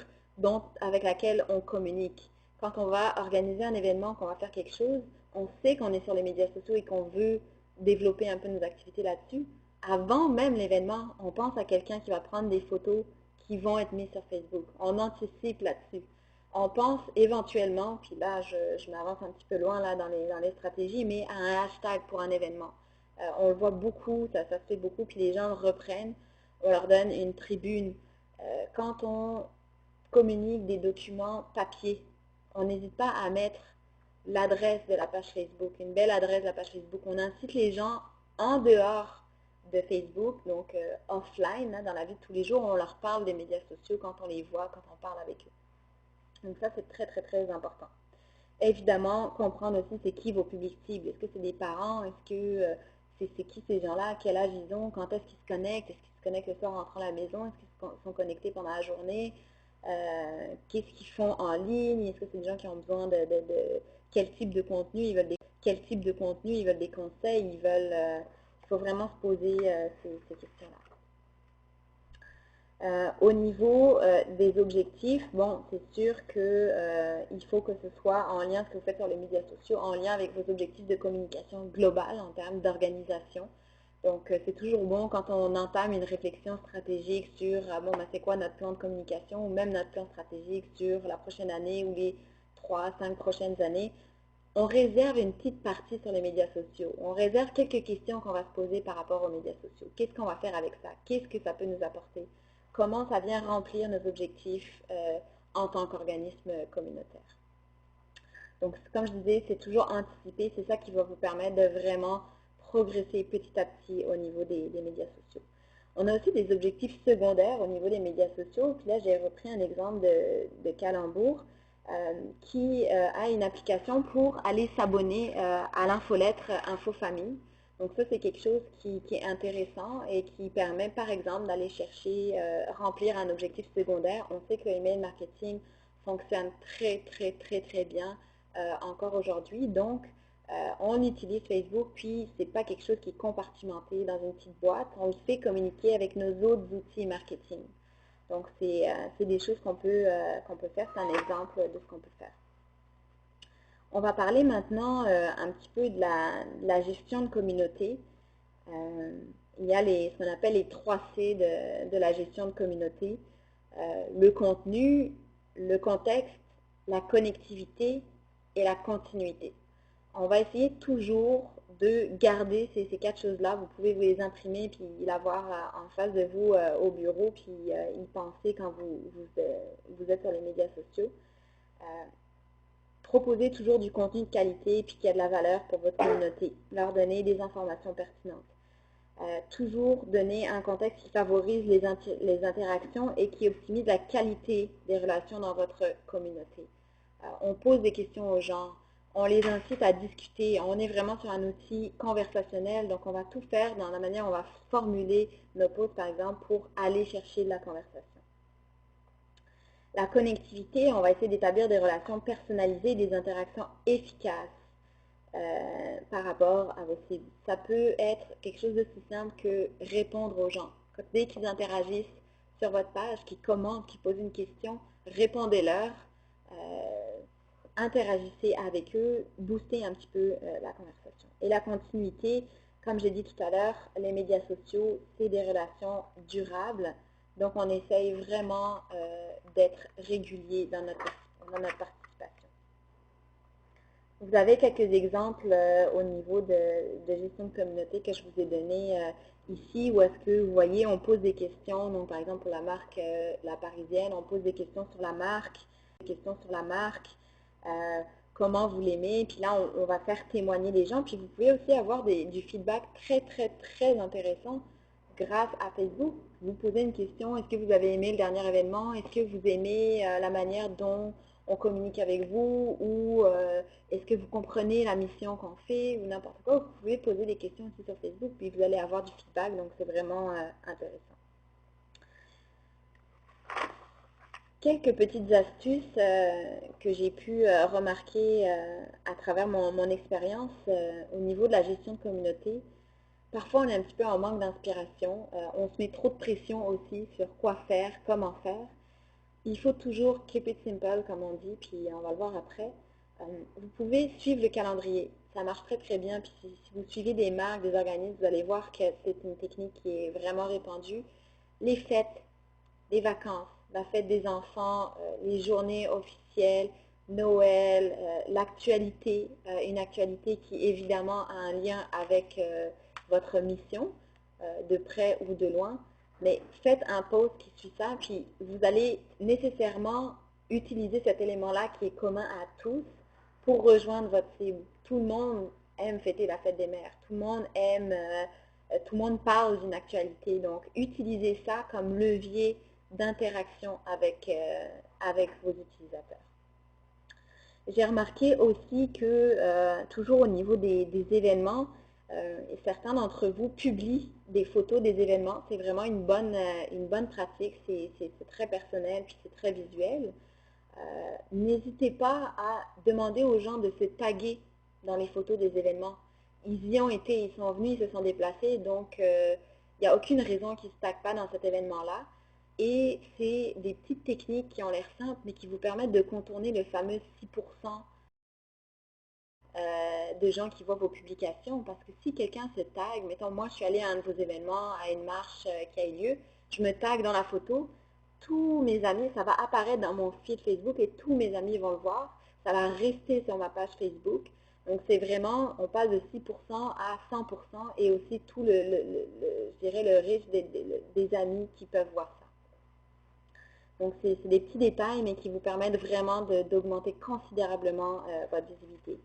avec laquelle on communique. Quand on va organiser un événement, qu'on va faire quelque chose, on sait qu'on est sur les médias sociaux et qu'on veut développer un peu nos activités là-dessus. Avant même l'événement, on pense à quelqu'un qui va prendre des photos qui vont être mises sur Facebook. On anticipe là-dessus. On pense éventuellement, puis là je m'avance un petit peu loin là, dans les stratégies, mais à un hashtag pour un événement. On le voit beaucoup, ça se fait beaucoup, puis les gens le reprennent. On leur donne une tribune. Quand on communique des documents papier, on n'hésite pas à mettre l'adresse de la page Facebook, une belle adresse de la page Facebook. On incite les gens en dehors de Facebook, donc offline, hein, dans la vie de tous les jours, on leur parle des médias sociaux quand on les voit, quand on parle avec eux. Donc ça, c'est très, très, très important. Évidemment, comprendre aussi c'est qui vos publics cibles. Est-ce que c'est des parents? Est-ce que c'est qui ces gens-là? Quel âge ils ont? Quand est-ce qu'ils se connectent? Est-ce qu'ils se connectent le soir en rentrant à la maison? Est-ce qu'ils sont connectés pendant la journée? Qu'est-ce qu'ils font en ligne? Est-ce que c'est des gens qui ont besoin de quel type de contenu ils veulent quel type de contenu ils veulent des conseils? Il faut vraiment se poser ces questions-là. Au niveau des objectifs, bon, c'est sûr qu'il faut que ce soit en lien, ce que vous faites sur les médias sociaux, en lien avec vos objectifs de communication globale en termes d'organisation. Donc, c'est toujours bon quand on entame une réflexion stratégique sur, bon, ben, c'est quoi notre plan de communication ou même notre plan stratégique sur la prochaine année ou les 3-5 prochaines années. On réserve une petite partie sur les médias sociaux. On réserve quelques questions qu'on va se poser par rapport aux médias sociaux. Qu'est-ce qu'on va faire avec ça? Qu'est-ce que ça peut nous apporter? Comment ça vient remplir nos objectifs en tant qu'organisme communautaire. Donc, comme je disais, c'est toujours anticiper, c'est ça qui va vous permettre de vraiment progresser petit à petit au niveau des médias sociaux. On a aussi des objectifs secondaires au niveau des médias sociaux. Puis là, j'ai repris un exemple de Calembour qui a une application pour aller s'abonner à l'infolettre InfoFamille. Donc ça, c'est quelque chose qui est intéressant et qui permet, par exemple, d'aller chercher, remplir un objectif secondaire. On sait que le email marketing fonctionne très bien encore aujourd'hui. Donc, on utilise Facebook, puis c'est pas quelque chose qui est compartimenté dans une petite boîte. On le fait communiquer avec nos autres outils marketing. Donc, c'est des choses qu'on peut faire. C'est un exemple de ce qu'on peut faire. On va parler maintenant un petit peu de la gestion de communauté. Il y a ce qu'on appelle les 3 C de la gestion de communauté. Le contenu, le contexte, la connectivité et la continuité. On va essayer toujours de garder ces 4 choses-là. Vous pouvez vous les imprimer puis l'avoir en face de vous au bureau puis y penser quand vous êtes sur les médias sociaux. Proposer toujours du contenu de qualité puis qui a de la valeur pour votre communauté. Leur donner des informations pertinentes. Toujours donner un contexte qui favorise les interactions et qui optimise la qualité des relations dans votre communauté. On pose des questions aux gens, on les incite à discuter, on est vraiment sur un outil conversationnel, donc on va tout faire dans la manière dont on va formuler nos posts, par exemple, pour aller chercher de la conversation. La connectivité, on va essayer d'établir des relations personnalisées, des interactions efficaces. Par rapport à vos cibles. Ça peut être quelque chose de si simple que répondre aux gens. Dès qu'ils interagissent sur votre page, qu'ils commentent, qu'ils posent une question, répondez-leur, interagissez avec eux, boostez un petit peu la conversation. Et la continuité, comme j'ai dit tout à l'heure, les médias sociaux, c'est des relations durables. Donc, on essaye vraiment d'être régulier dans notre participation. Vous avez quelques exemples au niveau de gestion de communauté que je vous ai donné ici, où est-ce que vous voyez, on pose des questions, donc par exemple pour la marque La Parisienne, on pose des questions sur la marque, comment vous l'aimez, puis là on va faire témoigner les gens, puis vous pouvez aussi avoir du feedback très intéressant grâce à Facebook. Vous posez une question, est-ce que vous avez aimé le dernier événement, est-ce que vous aimez la manière dont on communique avec vous, ou est-ce que vous comprenez la mission qu'on fait, ou n'importe quoi. Vous pouvez poser des questions aussi sur Facebook, puis vous allez avoir du feedback, donc c'est vraiment intéressant. Quelques petites astuces que j'ai pu remarquer à travers mon expérience au niveau de la gestion de communauté. Parfois, on est un petit peu en manque d'inspiration. On se met trop de pression aussi sur quoi faire, comment faire. Il faut toujours keep it simple, comme on dit, puis on va le voir après. Vous pouvez suivre le calendrier. Ça marche très bien. Puis si vous suivez des marques, des organismes, vous allez voir que c'est une technique qui est vraiment répandue. Les fêtes, les vacances, la fête des enfants, les journées officielles, Noël, l'actualité, une actualité qui évidemment a un lien avec votre mission, de près ou de loin. Mais faites un post qui suit ça, puis vous allez nécessairement utiliser cet élément-là qui est commun à tous pour rejoindre votre cible. Tout le monde aime fêter la fête des mères. Tout le monde parle d'une actualité. Donc, utilisez ça comme levier d'interaction avec vos utilisateurs. J'ai remarqué aussi que, toujours au niveau des événements, certains d'entre vous publient des photos des événements. C'est vraiment une bonne pratique. C'est très personnel, puis c'est très visuel. N'hésitez pas à demander aux gens de se taguer dans les photos des événements. Ils y ont été, ils sont venus, ils se sont déplacés, donc il n'y a aucune raison qu'ils ne se taguent pas dans cet événement-là. Et c'est des petites techniques qui ont l'air simples, mais qui vous permettent de contourner le fameux 6% de gens qui voient vos publications. Parce que si quelqu'un se tag, mettons, moi je suis allée à un de vos événements, à une marche qui a eu lieu, je me tag dans la photo, tous mes amis, ça va apparaître dans mon feed Facebook et tous mes amis vont le voir. Ça va rester sur ma page Facebook. Donc c'est vraiment, on passe de 6% à 100% et aussi tout je dirais le risque des amis qui peuvent voir ça. Donc, c'est des petits détails, mais qui vous permettent vraiment d'augmenter considérablement votre visibilité.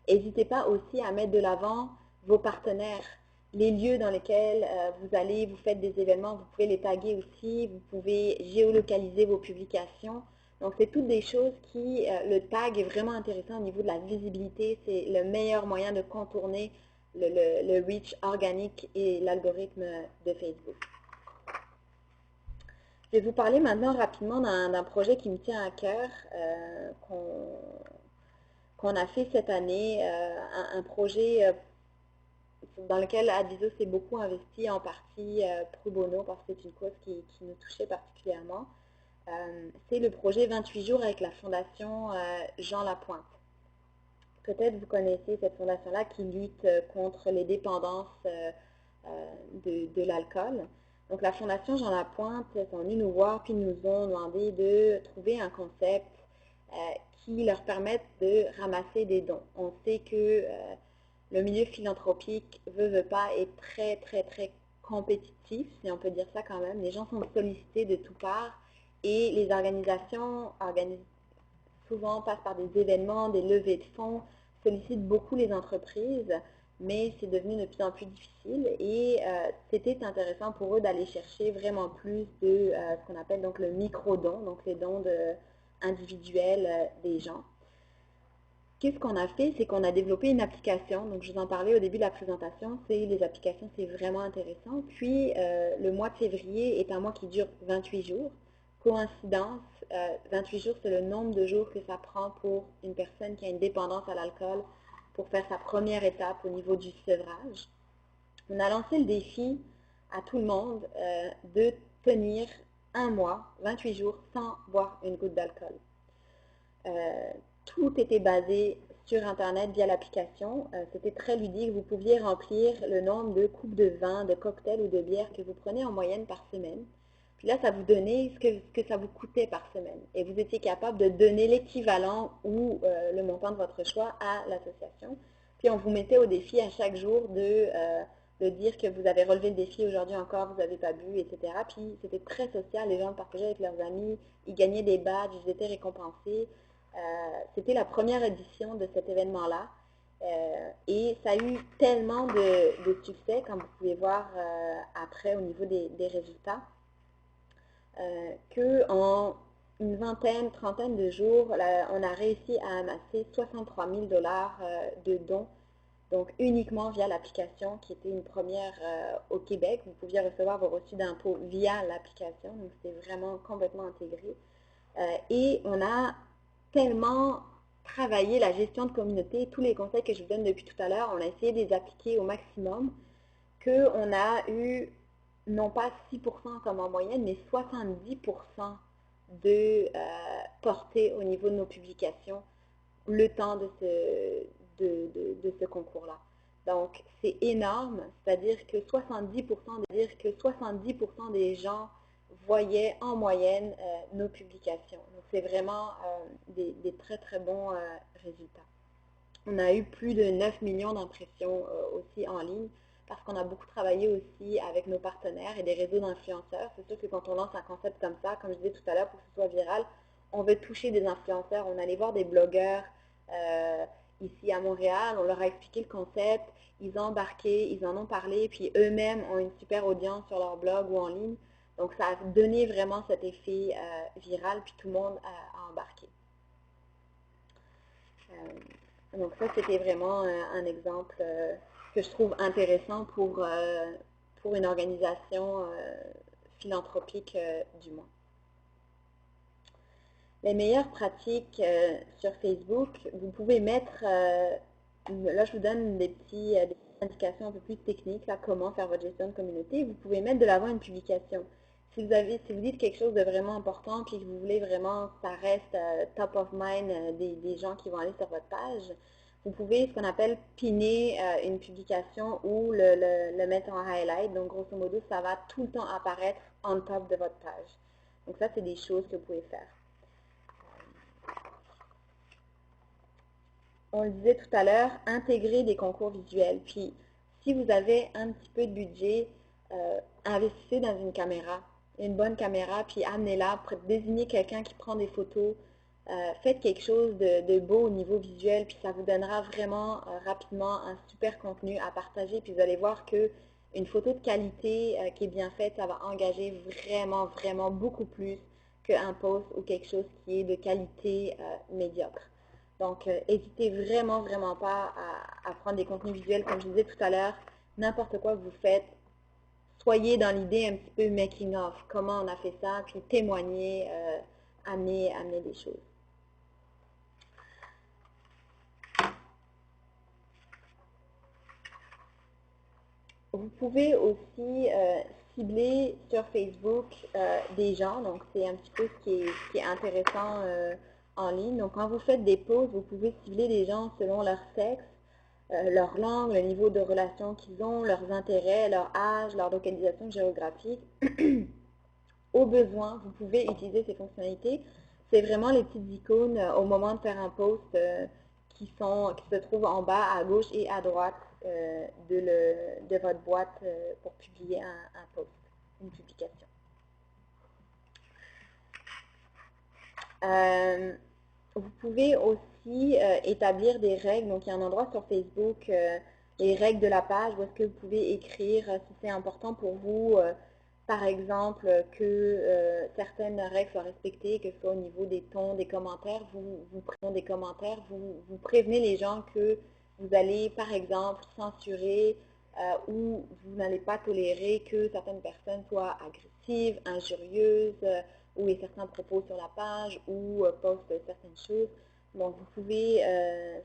N'hésitez pas aussi à mettre de l'avant vos partenaires, les lieux dans lesquels vous allez, vous faites des événements, vous pouvez les taguer aussi, vous pouvez géolocaliser vos publications. Donc, c'est toutes des choses qui, le tag est vraiment intéressant au niveau de la visibilité. C'est le meilleur moyen de contourner le reach organique et l'algorithme de Facebook. Je vais vous parler maintenant rapidement d'un projet qui me tient à cœur, qu'on a fait cette année, un projet dans lequel Adviso s'est beaucoup investi, en partie pro bono, parce que c'est une cause qui nous touchait particulièrement. C'est le projet 28 jours avec la fondation Jean Lapointe. Peut-être vous connaissez cette fondation-là qui lutte contre les dépendances de l'alcool. Donc la fondation Jean Lapointe sont venus nous voir puis nous ont demandé de trouver un concept qui leur permette de ramasser des dons. On sait que le milieu philanthropique veut pas est très très très compétitif, si on peut dire ça quand même. Les gens sont sollicités de toutes parts et les organisations souvent passent par des événements, des levées de fonds, sollicitent beaucoup les entreprises, mais c'est devenu de plus en plus difficile et c'était intéressant pour eux d'aller chercher vraiment plus de ce qu'on appelle donc le micro-don, donc les dons individuels des gens. Qu'est-ce qu'on a fait? C'est qu'on a développé une application, donc je vous en parlais au début de la présentation, les applications, c'est vraiment intéressant. Puis le mois de février est un mois qui dure 28 jours. Coïncidence, 28 jours, c'est le nombre de jours que ça prend pour une personne qui a une dépendance à l'alcool pour faire sa première étape au niveau du sevrage. On a lancé le défi à tout le monde de tenir un mois, 28 jours, sans boire une goutte d'alcool. Tout était basé sur Internet via l'application. C'était très ludique. Vous pouviez remplir le nombre de coupes de vin, de cocktails ou de bières que vous prenez en moyenne par semaine. Puis là, ça vous donnait ce que ça vous coûtait par semaine. Et vous étiez capable de donner l'équivalent ou le montant de votre choix à l'association. Puis on vous mettait au défi à chaque jour de dire que vous avez relevé le défi aujourd'hui encore, vous n'avez pas bu, etc. Puis c'était très social. Les gens le partageaient avec leurs amis. Ils gagnaient des badges, ils étaient récompensés. C'était la première édition de cet événement-là et ça a eu tellement de succès, comme vous pouvez voir après au niveau des résultats, qu'en une vingtaine, trentaine de jours, on a réussi à amasser 63 000 $ de dons, donc uniquement via l'application qui était une première au Québec. Vous pouviez recevoir vos reçus d'impôts via l'application, donc c'était vraiment complètement intégré. Et on a tellement travailler la gestion de communauté, tous les conseils que je vous donne depuis tout à l'heure, on a essayé de les appliquer au maximum, qu'on a eu non pas 6% comme en moyenne, mais 70% de portée au niveau de nos publications le temps de ce concours-là. Donc, c'est énorme, c'est-à-dire que 70% des gens voyaient en moyenne nos publications. Donc, c'est vraiment des très, très bons résultats. On a eu plus de 9 millions d'impressions aussi en ligne parce qu'on a beaucoup travaillé aussi avec nos partenaires et des réseaux d'influenceurs. C'est sûr que quand on lance un concept comme ça, comme je disais tout à l'heure, pour que ce soit viral, on veut toucher des influenceurs. On allait voir des blogueurs ici à Montréal, on leur a expliqué le concept, ils ont embarqué, ils en ont parlé, puis eux-mêmes ont une super audience sur leur blog ou en ligne. Donc, ça a donné vraiment cet effet viral, puis tout le monde a embarqué. Donc, ça, c'était vraiment un exemple que je trouve intéressant pour une organisation philanthropique du moins. Les meilleures pratiques sur Facebook, vous pouvez mettre, là je vous donne des petites indications un peu plus techniques, là, comment faire votre gestion de communauté. Vous pouvez mettre de l'avant une publication. Si vous dites quelque chose de vraiment important puis que vous voulez vraiment que ça reste top of mind des gens qui vont aller sur votre page, vous pouvez ce qu'on appelle pinner une publication ou le mettre en highlight. Donc grosso modo, ça va tout le temps apparaître on top de votre page. Donc ça, c'est des choses que vous pouvez faire. On le disait tout à l'heure, intégrer des concours visuels. Puis, si vous avez un petit peu de budget, investissez dans une bonne caméra, puis amenez-la, désignez quelqu'un qui prend des photos, faites quelque chose de beau au niveau visuel, puis ça vous donnera vraiment rapidement un super contenu à partager. Puis vous allez voir qu'une photo de qualité qui est bien faite, ça va engager vraiment, vraiment beaucoup plus qu'un post ou quelque chose qui est de qualité médiocre. Donc, n'hésitez vraiment, vraiment pas à prendre des contenus visuels. Comme je disais tout à l'heure, n'importe quoi que vous faites, soyez dans l'idée un petit peu making of, comment on a fait ça, puis témoigner, amener des choses. Vous pouvez aussi cibler sur Facebook des gens, donc c'est un petit peu ce qui est intéressant en ligne. Donc quand vous faites des posts, vous pouvez cibler des gens selon leur sexe, leur langue, le niveau de relation qu'ils ont, leurs intérêts, leur âge, leur localisation géographique. Au besoin, vous pouvez utiliser ces fonctionnalités. C'est vraiment les petites icônes au moment de faire un post qui se trouvent en bas, à gauche et à droite de votre boîte pour publier un post, une publication. Vous pouvez aussi établir des règles. Donc, il y a un endroit sur Facebook, les règles de la page, où est-ce que vous pouvez écrire si c'est important pour vous, par exemple, que certaines règles soient respectées, que ce soit au niveau des tons, des commentaires. Vous prévenez les gens que vous allez, par exemple, censurer ou vous n'allez pas tolérer que certaines personnes soient agressives, injurieuses, ou il y a certains propos sur la page ou postent certaines choses. Donc, vous pouvez,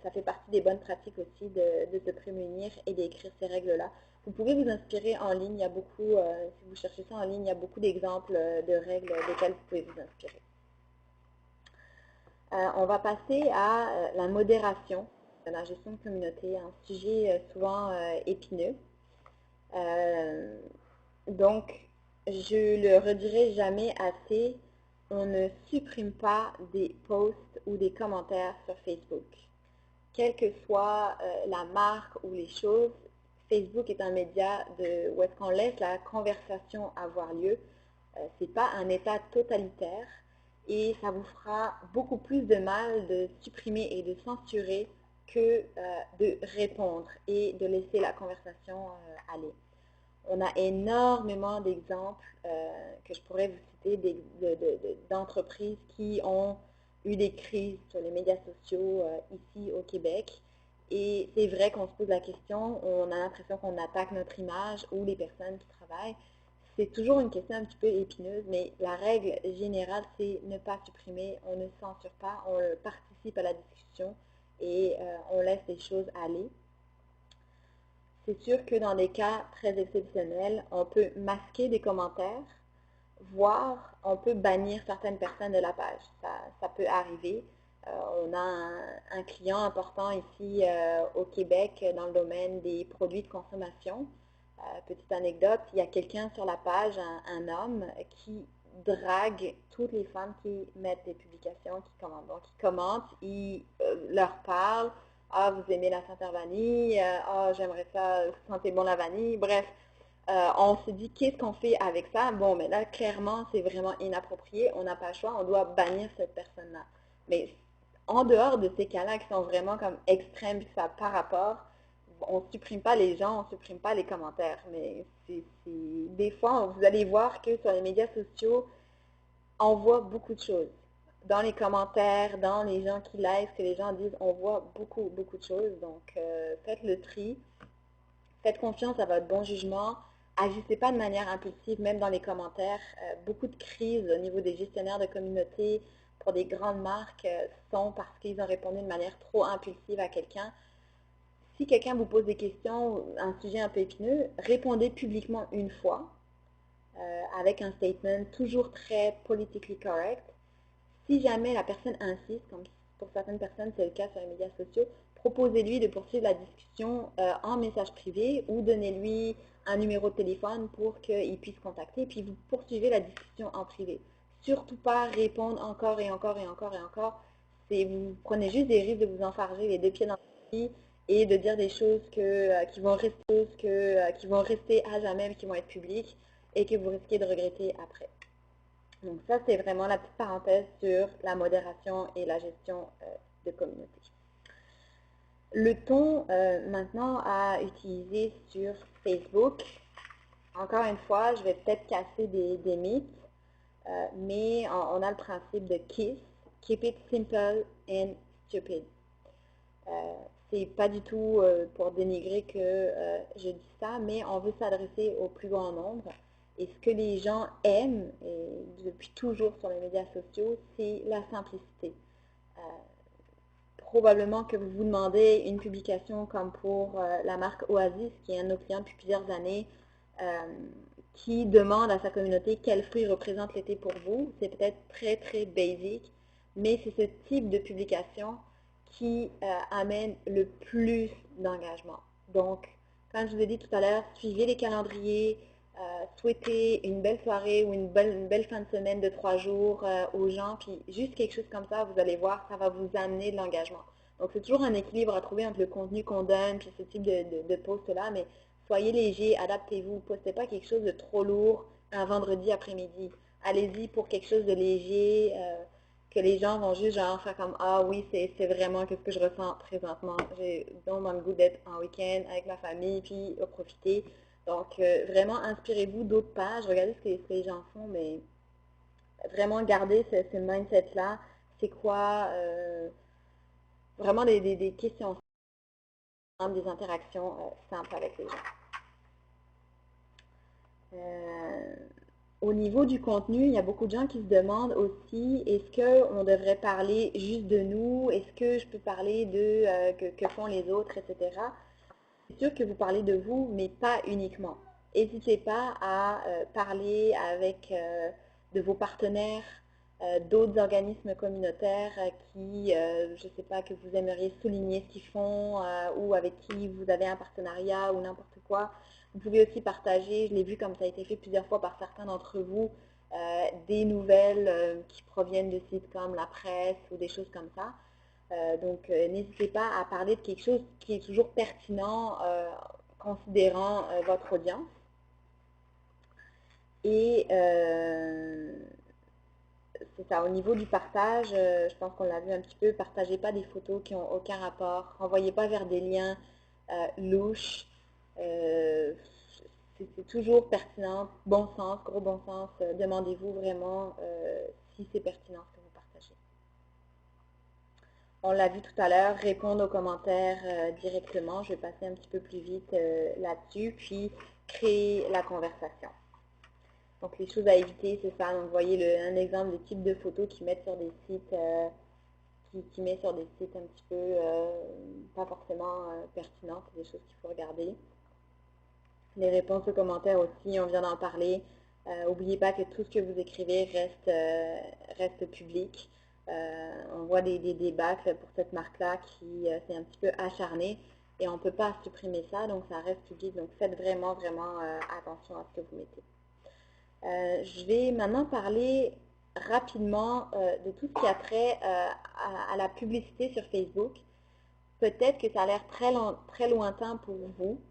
ça fait partie des bonnes pratiques aussi de se prémunir et d'écrire ces règles-là. Vous pouvez vous inspirer en ligne, il y a beaucoup, si vous cherchez ça en ligne, il y a beaucoup d'exemples de règles desquelles vous pouvez vous inspirer. On va passer à la modération, la gestion de communauté, un sujet souvent épineux. Donc, je le redirai jamais assez, on ne supprime pas des posts ou des commentaires sur Facebook. Quelle que soit la marque ou les choses, Facebook est un média où est-ce qu'on laisse la conversation avoir lieu. Ce n'est pas un état totalitaire et ça vous fera beaucoup plus de mal de supprimer et de censurer que de répondre et de laisser la conversation aller. On a énormément d'exemples que je pourrais vous citer d'entreprises qui ont eu des crises sur les médias sociaux ici au Québec. Et c'est vrai qu'on se pose la question, on a l'impression qu'on attaque notre image ou les personnes qui travaillent. C'est toujours une question un petit peu épineuse, mais la règle générale, c'est ne pas supprimer, on ne censure pas, on participe à la discussion et on laisse les choses aller. C'est sûr que dans des cas très exceptionnels, on peut masquer des commentaires, voire on peut bannir certaines personnes de la page. Ça peut arriver. On a un client important ici au Québec dans le domaine des produits de consommation. Petite anecdote, il y a quelqu'un sur la page, un homme, qui drague toutes les femmes qui mettent des publications, qui commentent. Donc, il commente, il leur parle. Ah, vous aimez la Saint-Vanille, ah, j'aimerais ça, sentez bon la vanille, bref. On se dit, qu'est-ce qu'on fait avec ça? Bon, mais là, clairement, c'est vraiment inapproprié, on n'a pas le choix, on doit bannir cette personne-là. Mais en dehors de ces cas-là qui sont vraiment comme extrêmes, puis ça par rapport, on ne supprime pas les gens, on ne supprime pas les commentaires. Mais des fois, vous allez voir que sur les médias sociaux, on voit beaucoup de choses. Dans les commentaires, dans les gens qui live, que les gens disent, on voit beaucoup, beaucoup de choses. Donc, faites le tri. Faites confiance à votre bon jugement. Agissez pas de manière impulsive, même dans les commentaires. Beaucoup de crises au niveau des gestionnaires de communauté pour des grandes marques sont parce qu'ils ont répondu de manière trop impulsive à quelqu'un. Si quelqu'un vous pose des questions, un sujet un peu épineux, répondez publiquement une fois avec un statement toujours très politically correct. Si jamais la personne insiste, comme pour certaines personnes c'est le cas sur les médias sociaux, proposez-lui de poursuivre la discussion en message privé ou donnez-lui un numéro de téléphone pour qu'il puisse contacter, puis vous poursuivez la discussion en privé. Surtout pas répondre encore et encore et encore et encore. Vous prenez juste des risques de vous enfarger les deux pieds dans le lit et de dire des choses qui vont rester à jamais, qui vont être publiques et que vous risquez de regretter après. Donc ça, c'est vraiment la petite parenthèse sur la modération et la gestion de communauté. Le ton maintenant à utiliser sur Facebook, encore une fois, je vais peut-être casser des mythes, mais on a le principe de KISS, Keep it simple and stupid. c'est pas du tout pour dénigrer que je dis ça, mais on veut s'adresser au plus grand nombre. Et ce que les gens aiment, et depuis toujours sur les médias sociaux, c'est la simplicité. Probablement que vous vous demandez une publication comme pour la marque Oasis, qui est un de nos clients depuis plusieurs années, qui demande à sa communauté quels fruits représentent l'été pour vous. C'est peut-être très, très basic, mais c'est ce type de publication qui amène le plus d'engagement. Donc, comme je vous ai dit tout à l'heure, suivez les calendriers, souhaitez une belle soirée ou une belle fin de semaine de 3 jours aux gens, puis juste quelque chose comme ça, vous allez voir, ça va vous amener de l'engagement. Donc, c'est toujours un équilibre à trouver entre le contenu qu'on donne, puis ce type de post-là, mais soyez léger, adaptez-vous, postez pas quelque chose de trop lourd un vendredi après-midi. Allez-y pour quelque chose de léger, que les gens vont juste genre faire comme ah oui, c'est vraiment ce que je ressens présentement. J'ai vraiment le goût d'être en week-end avec ma famille, puis profiter. Donc, vraiment, inspirez-vous d'autres pages, regardez ce que les gens font, mais vraiment gardez ce mindset-là. C'est quoi vraiment des questions simples, des interactions simples avec les gens. Au niveau du contenu, il y a beaucoup de gens qui se demandent aussi, est-ce qu'on devrait parler juste de nous? Est-ce que je peux parler de que font les autres, etc. C'est sûr que vous parlez de vous, mais pas uniquement. N'hésitez pas à parler avec de vos partenaires, d'autres organismes communautaires qui, je ne sais pas, que vous aimeriez souligner ce qu'ils font ou avec qui vous avez un partenariat ou n'importe quoi. Vous pouvez aussi partager, je l'ai vu comme ça a été fait plusieurs fois par certains d'entre vous, des nouvelles qui proviennent de sites comme la presse ou des choses comme ça. Donc, n'hésitez pas à parler de quelque chose qui est toujours pertinent considérant votre audience. Et c'est ça, au niveau du partage, je pense qu'on l'a vu un petit peu, partagez pas des photos qui n'ont aucun rapport, renvoyez pas vers des liens louches. C'est toujours pertinent, bon sens, gros bon sens. Demandez-vous vraiment si c'est pertinent ce que vous partagez. On l'a vu tout à l'heure, répondre aux commentaires directement. Je vais passer un petit peu plus vite là-dessus, puis créer la conversation. Donc, les choses à éviter, c'est ça. Donc, vous voyez un exemple de type de photos qu'ils mettent sur des sites, qui met sur des sites un petit peu pas forcément pertinents. C'est des choses qu'il faut regarder. Les réponses aux commentaires aussi, on vient d'en parler. N'oubliez pas que tout ce que vous écrivez reste public. On voit des débâcles pour cette marque-là qui s'est un petit peu acharnée et on ne peut pas supprimer ça, donc ça reste public. Donc faites vraiment, vraiment attention à ce que vous mettez. Je vais maintenant parler rapidement de tout ce qui a trait à la publicité sur Facebook. Peut-être que ça a l'air très lointain pour vous.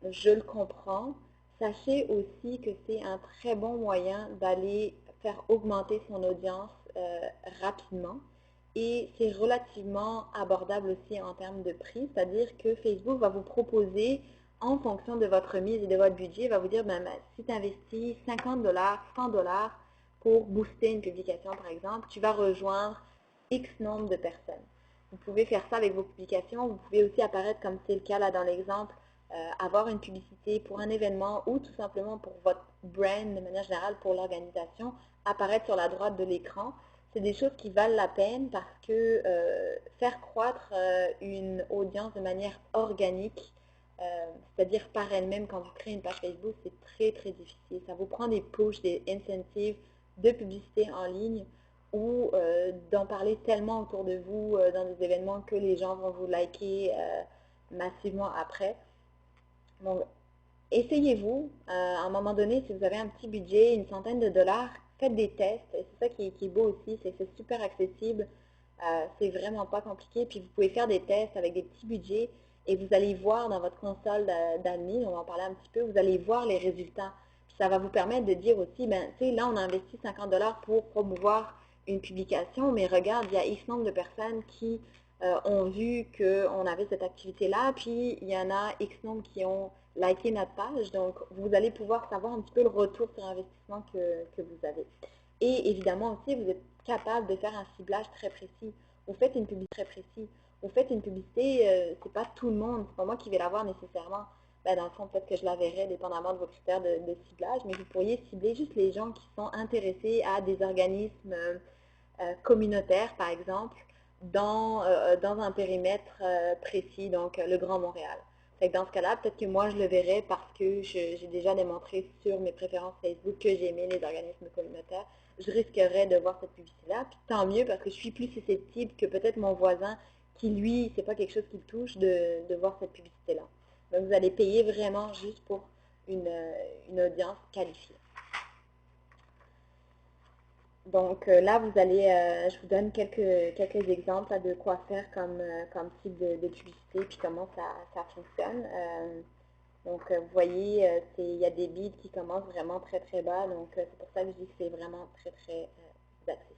Je le comprends. Sachez aussi que c'est un très bon moyen d'aller faire augmenter son audience rapidement. Et c'est relativement abordable aussi en termes de prix, c'est-à-dire que Facebook va vous proposer, en fonction de votre mise et de votre budget, va vous dire, ben, si tu investis 50 $, 100 $ pour booster une publication, par exemple, tu vas rejoindre X nombre de personnes. Vous pouvez faire ça avec vos publications. Vous pouvez aussi apparaître, comme c'est le cas là dans l'exemple, avoir une publicité pour un événement ou tout simplement pour votre brand de manière générale, pour l'organisation, apparaître sur la droite de l'écran. C'est des choses qui valent la peine parce que faire croître une audience de manière organique, c'est-à-dire par elle-même quand vous créez une page Facebook, c'est très très difficile. Ça vous prend des push, des incentives de publicité en ligne ou d'en parler tellement autour de vous dans des événements que les gens vont vous liker massivement après. Donc, essayez-vous, à un moment donné, si vous avez un petit budget, une centaine de dollars, faites des tests. Et c'est ça qui est beau aussi, c'est que c'est super accessible. C'est vraiment pas compliqué. Puis vous pouvez faire des tests avec des petits budgets et vous allez voir dans votre console d'admin, on va en parler un petit peu, vous allez voir les résultats. Puis ça va vous permettre de dire aussi, ben, tu sais, là, on a investi 50 $ pour promouvoir une publication, mais regarde, il y a X nombre de personnes qui ont vu qu'on avait cette activité-là, puis il y en a X nombre qui ont liké notre page. Donc, vous allez pouvoir savoir un petit peu le retour sur investissement que vous avez. Et évidemment aussi, vous êtes capable de faire un ciblage très précis. Vous faites une publicité très précise. vous faites une publicité, c'est pas tout le monde, c'est pas moi qui vais la voir nécessairement. Ben, dans le fond, peut-être que je la verrai dépendamment de vos critères de ciblage, mais vous pourriez cibler juste les gens qui sont intéressés à des organismes communautaires, par exemple, dans un périmètre précis, donc le Grand Montréal. Fait que dans ce cas-là, peut-être que moi, je le verrai parce que j'ai déjà démontré sur mes préférences Facebook que j'aimais les organismes communautaires. Je risquerais de voir cette publicité-là, puis tant mieux parce que je suis plus susceptible que peut-être mon voisin qui, lui, c'est pas quelque chose qui le touche, de voir cette publicité-là. Donc, vous allez payer vraiment juste pour une audience qualifiée. Donc là, vous allez, je vous donne quelques exemples là, de quoi faire comme type de publicité, puis comment ça fonctionne. Donc, vous voyez, il y a des bids qui commencent vraiment très très bas, donc c'est pour ça que je dis que c'est vraiment très très accessible.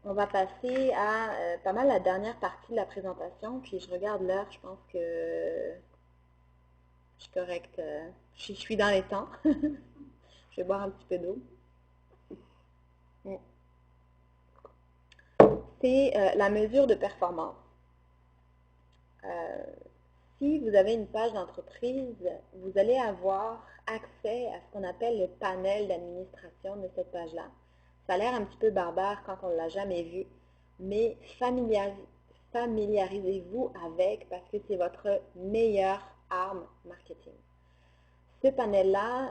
On va passer à pas mal la dernière partie de la présentation, puis je regarde l'heure, je pense que je suis correcte, je suis dans les temps. Je vais boire un petit peu d'eau. C'est la mesure de performance. Si vous avez une page d'entreprise, vous allez avoir accès à ce qu'on appelle le panel d'administration de cette page-là. Ça a l'air un petit peu barbare quand on ne l'a jamais vu, mais familiarisez-vous avec parce que c'est votre meilleure arme marketing. Ce panel-là,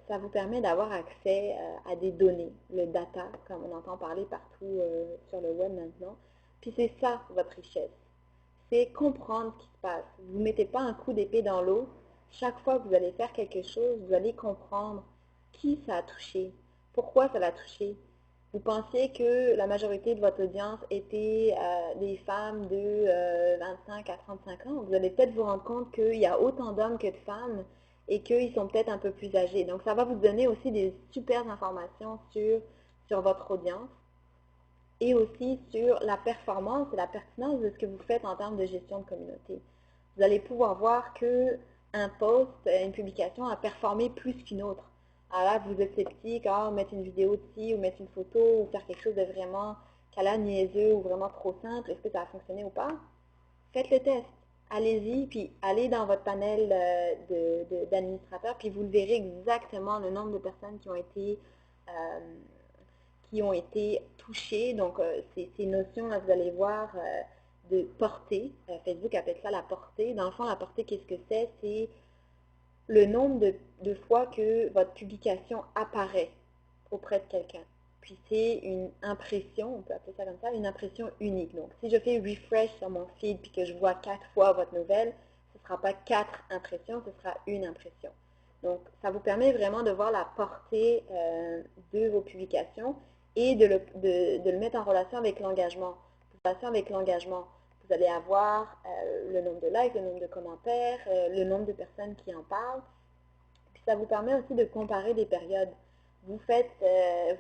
ça vous permet d'avoir accès à des données, le data, comme on entend parler partout sur le web maintenant. Puis c'est ça, votre richesse. C'est comprendre ce qui se passe. Vous ne mettez pas un coup d'épée dans l'eau. Chaque fois que vous allez faire quelque chose, vous allez comprendre qui ça a touché, pourquoi ça l'a touché. Vous pensiez que la majorité de votre audience était des femmes de 25 à 35 ans. Vous allez peut-être vous rendre compte qu'il y a autant d'hommes que de femmes et qu'ils sont peut-être un peu plus âgés. Donc, ça va vous donner aussi des super informations sur votre audience et aussi sur la performance et la pertinence de ce que vous faites en termes de gestion de communauté. Vous allez pouvoir voir qu'un post, une publication a performé plus qu'une autre. Alors là, vous êtes sceptique, mettre une vidéo dessus ou mettre une photo ou faire quelque chose de vraiment niaiseux ou vraiment trop simple, est-ce que ça a fonctionné ou pas? Faites le test. Allez-y, puis allez dans votre panel d'administrateurs, puis vous le verrez exactement le nombre de personnes qui ont été touchées. Donc, ces notions-là, vous allez voir de portée. Facebook appelle ça la portée. Dans le fond, la portée, qu'est-ce que c'est? C'est le nombre de fois que votre publication apparaît auprès de quelqu'un. Puis c'est une impression, on peut appeler ça comme ça, une impression unique. Donc, si je fais refresh sur mon feed puis que je vois 4 fois votre nouvelle, ce ne sera pas 4 impressions, ce sera une impression. Donc, ça vous permet vraiment de voir la portée de vos publications et de le mettre en relation avec l'engagement. Vous allez avoir le nombre de likes, le nombre de commentaires, le nombre de personnes qui en parlent. Puis ça vous permet aussi de comparer des périodes. Vous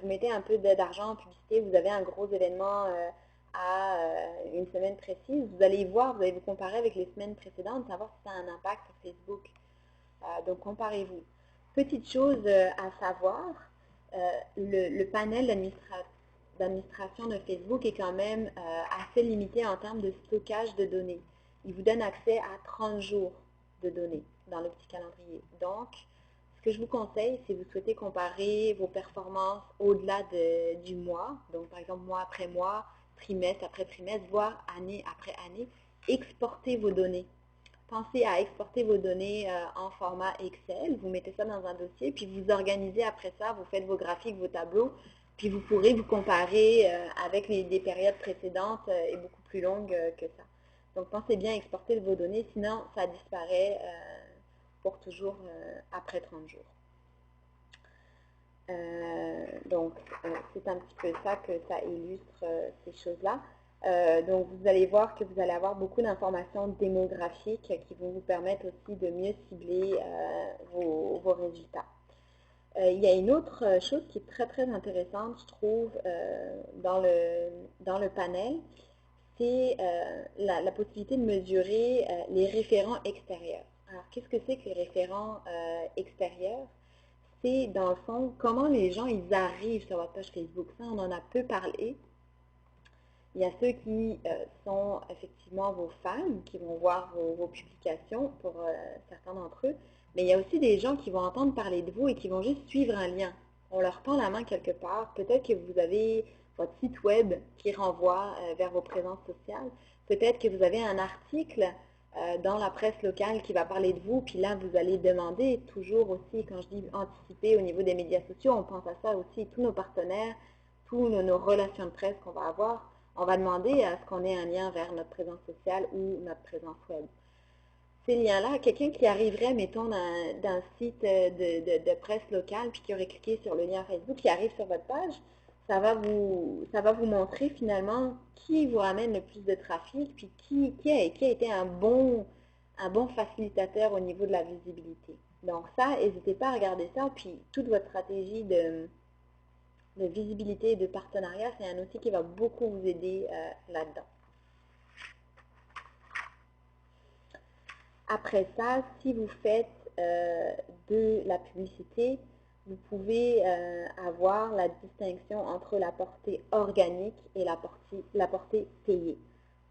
mettez un peu d'argent en publicité, vous avez un gros événement à une semaine précise, vous allez voir, vous allez vous comparer avec les semaines précédentes, savoir si ça a un impact sur Facebook. Donc comparez-vous. Petite chose à savoir, le panel d'administration de Facebook est quand même assez limité en termes de stockage de données. Il vous donne accès à 30 jours de données dans le petit calendrier. Donc, ce que je vous conseille, si vous souhaitez comparer vos performances au-delà du mois, donc par exemple mois après mois, trimestre après trimestre, voire année après année, exportez vos données. Pensez à exporter vos données en format Excel, vous mettez ça dans un dossier, puis vous organisez après ça, vous faites vos graphiques, vos tableaux, puis vous pourrez vous comparer avec des périodes précédentes et beaucoup plus longues que ça. Donc pensez bien à exporter vos données, sinon ça disparaît pour toujours après 30 jours. Donc c'est un petit peu ça que ça illustre ces choses-là. Donc vous allez voir que vous allez avoir beaucoup d'informations démographiques qui vont vous permettre aussi de mieux cibler vos résultats. Il y a une autre chose qui est très très intéressante, je trouve, dans le panel, c'est la possibilité de mesurer les référents extérieurs. Alors, qu'est-ce que c'est que les référents extérieurs? C'est, dans le fond, comment les gens ils arrivent sur votre page Facebook. Ça, on en a peu parlé. Il y a ceux qui sont effectivement vos fans, qui vont voir vos publications pour certains d'entre eux, mais il y a aussi des gens qui vont entendre parler de vous et qui vont juste suivre un lien. On leur tend la main quelque part. Peut-être que vous avez votre site web qui renvoie vers vos présences sociales. Peut-être que vous avez un article dans la presse locale qui va parler de vous, puis là, vous allez demander toujours aussi, quand je dis anticiper au niveau des médias sociaux, on pense à ça aussi, tous nos partenaires, tous nos relations de presse qu'on va avoir, on va demander à ce qu'on ait un lien vers notre présence sociale ou notre présence web. Ces liens-là, quelqu'un qui arriverait, mettons, d'un site de presse locale, puis qui aurait cliqué sur le lien Facebook, qui arrive sur votre page, ça va vous montrer finalement qui vous ramène le plus de trafic, puis qui a été un bon facilitateur au niveau de la visibilité. Donc ça, n'hésitez pas à regarder ça, puis toute votre stratégie de visibilité et de partenariat, c'est un outil qui va beaucoup vous aider là-dedans. Après ça, si vous faites de la publicité, vous pouvez avoir la distinction entre la portée organique et la portée payée.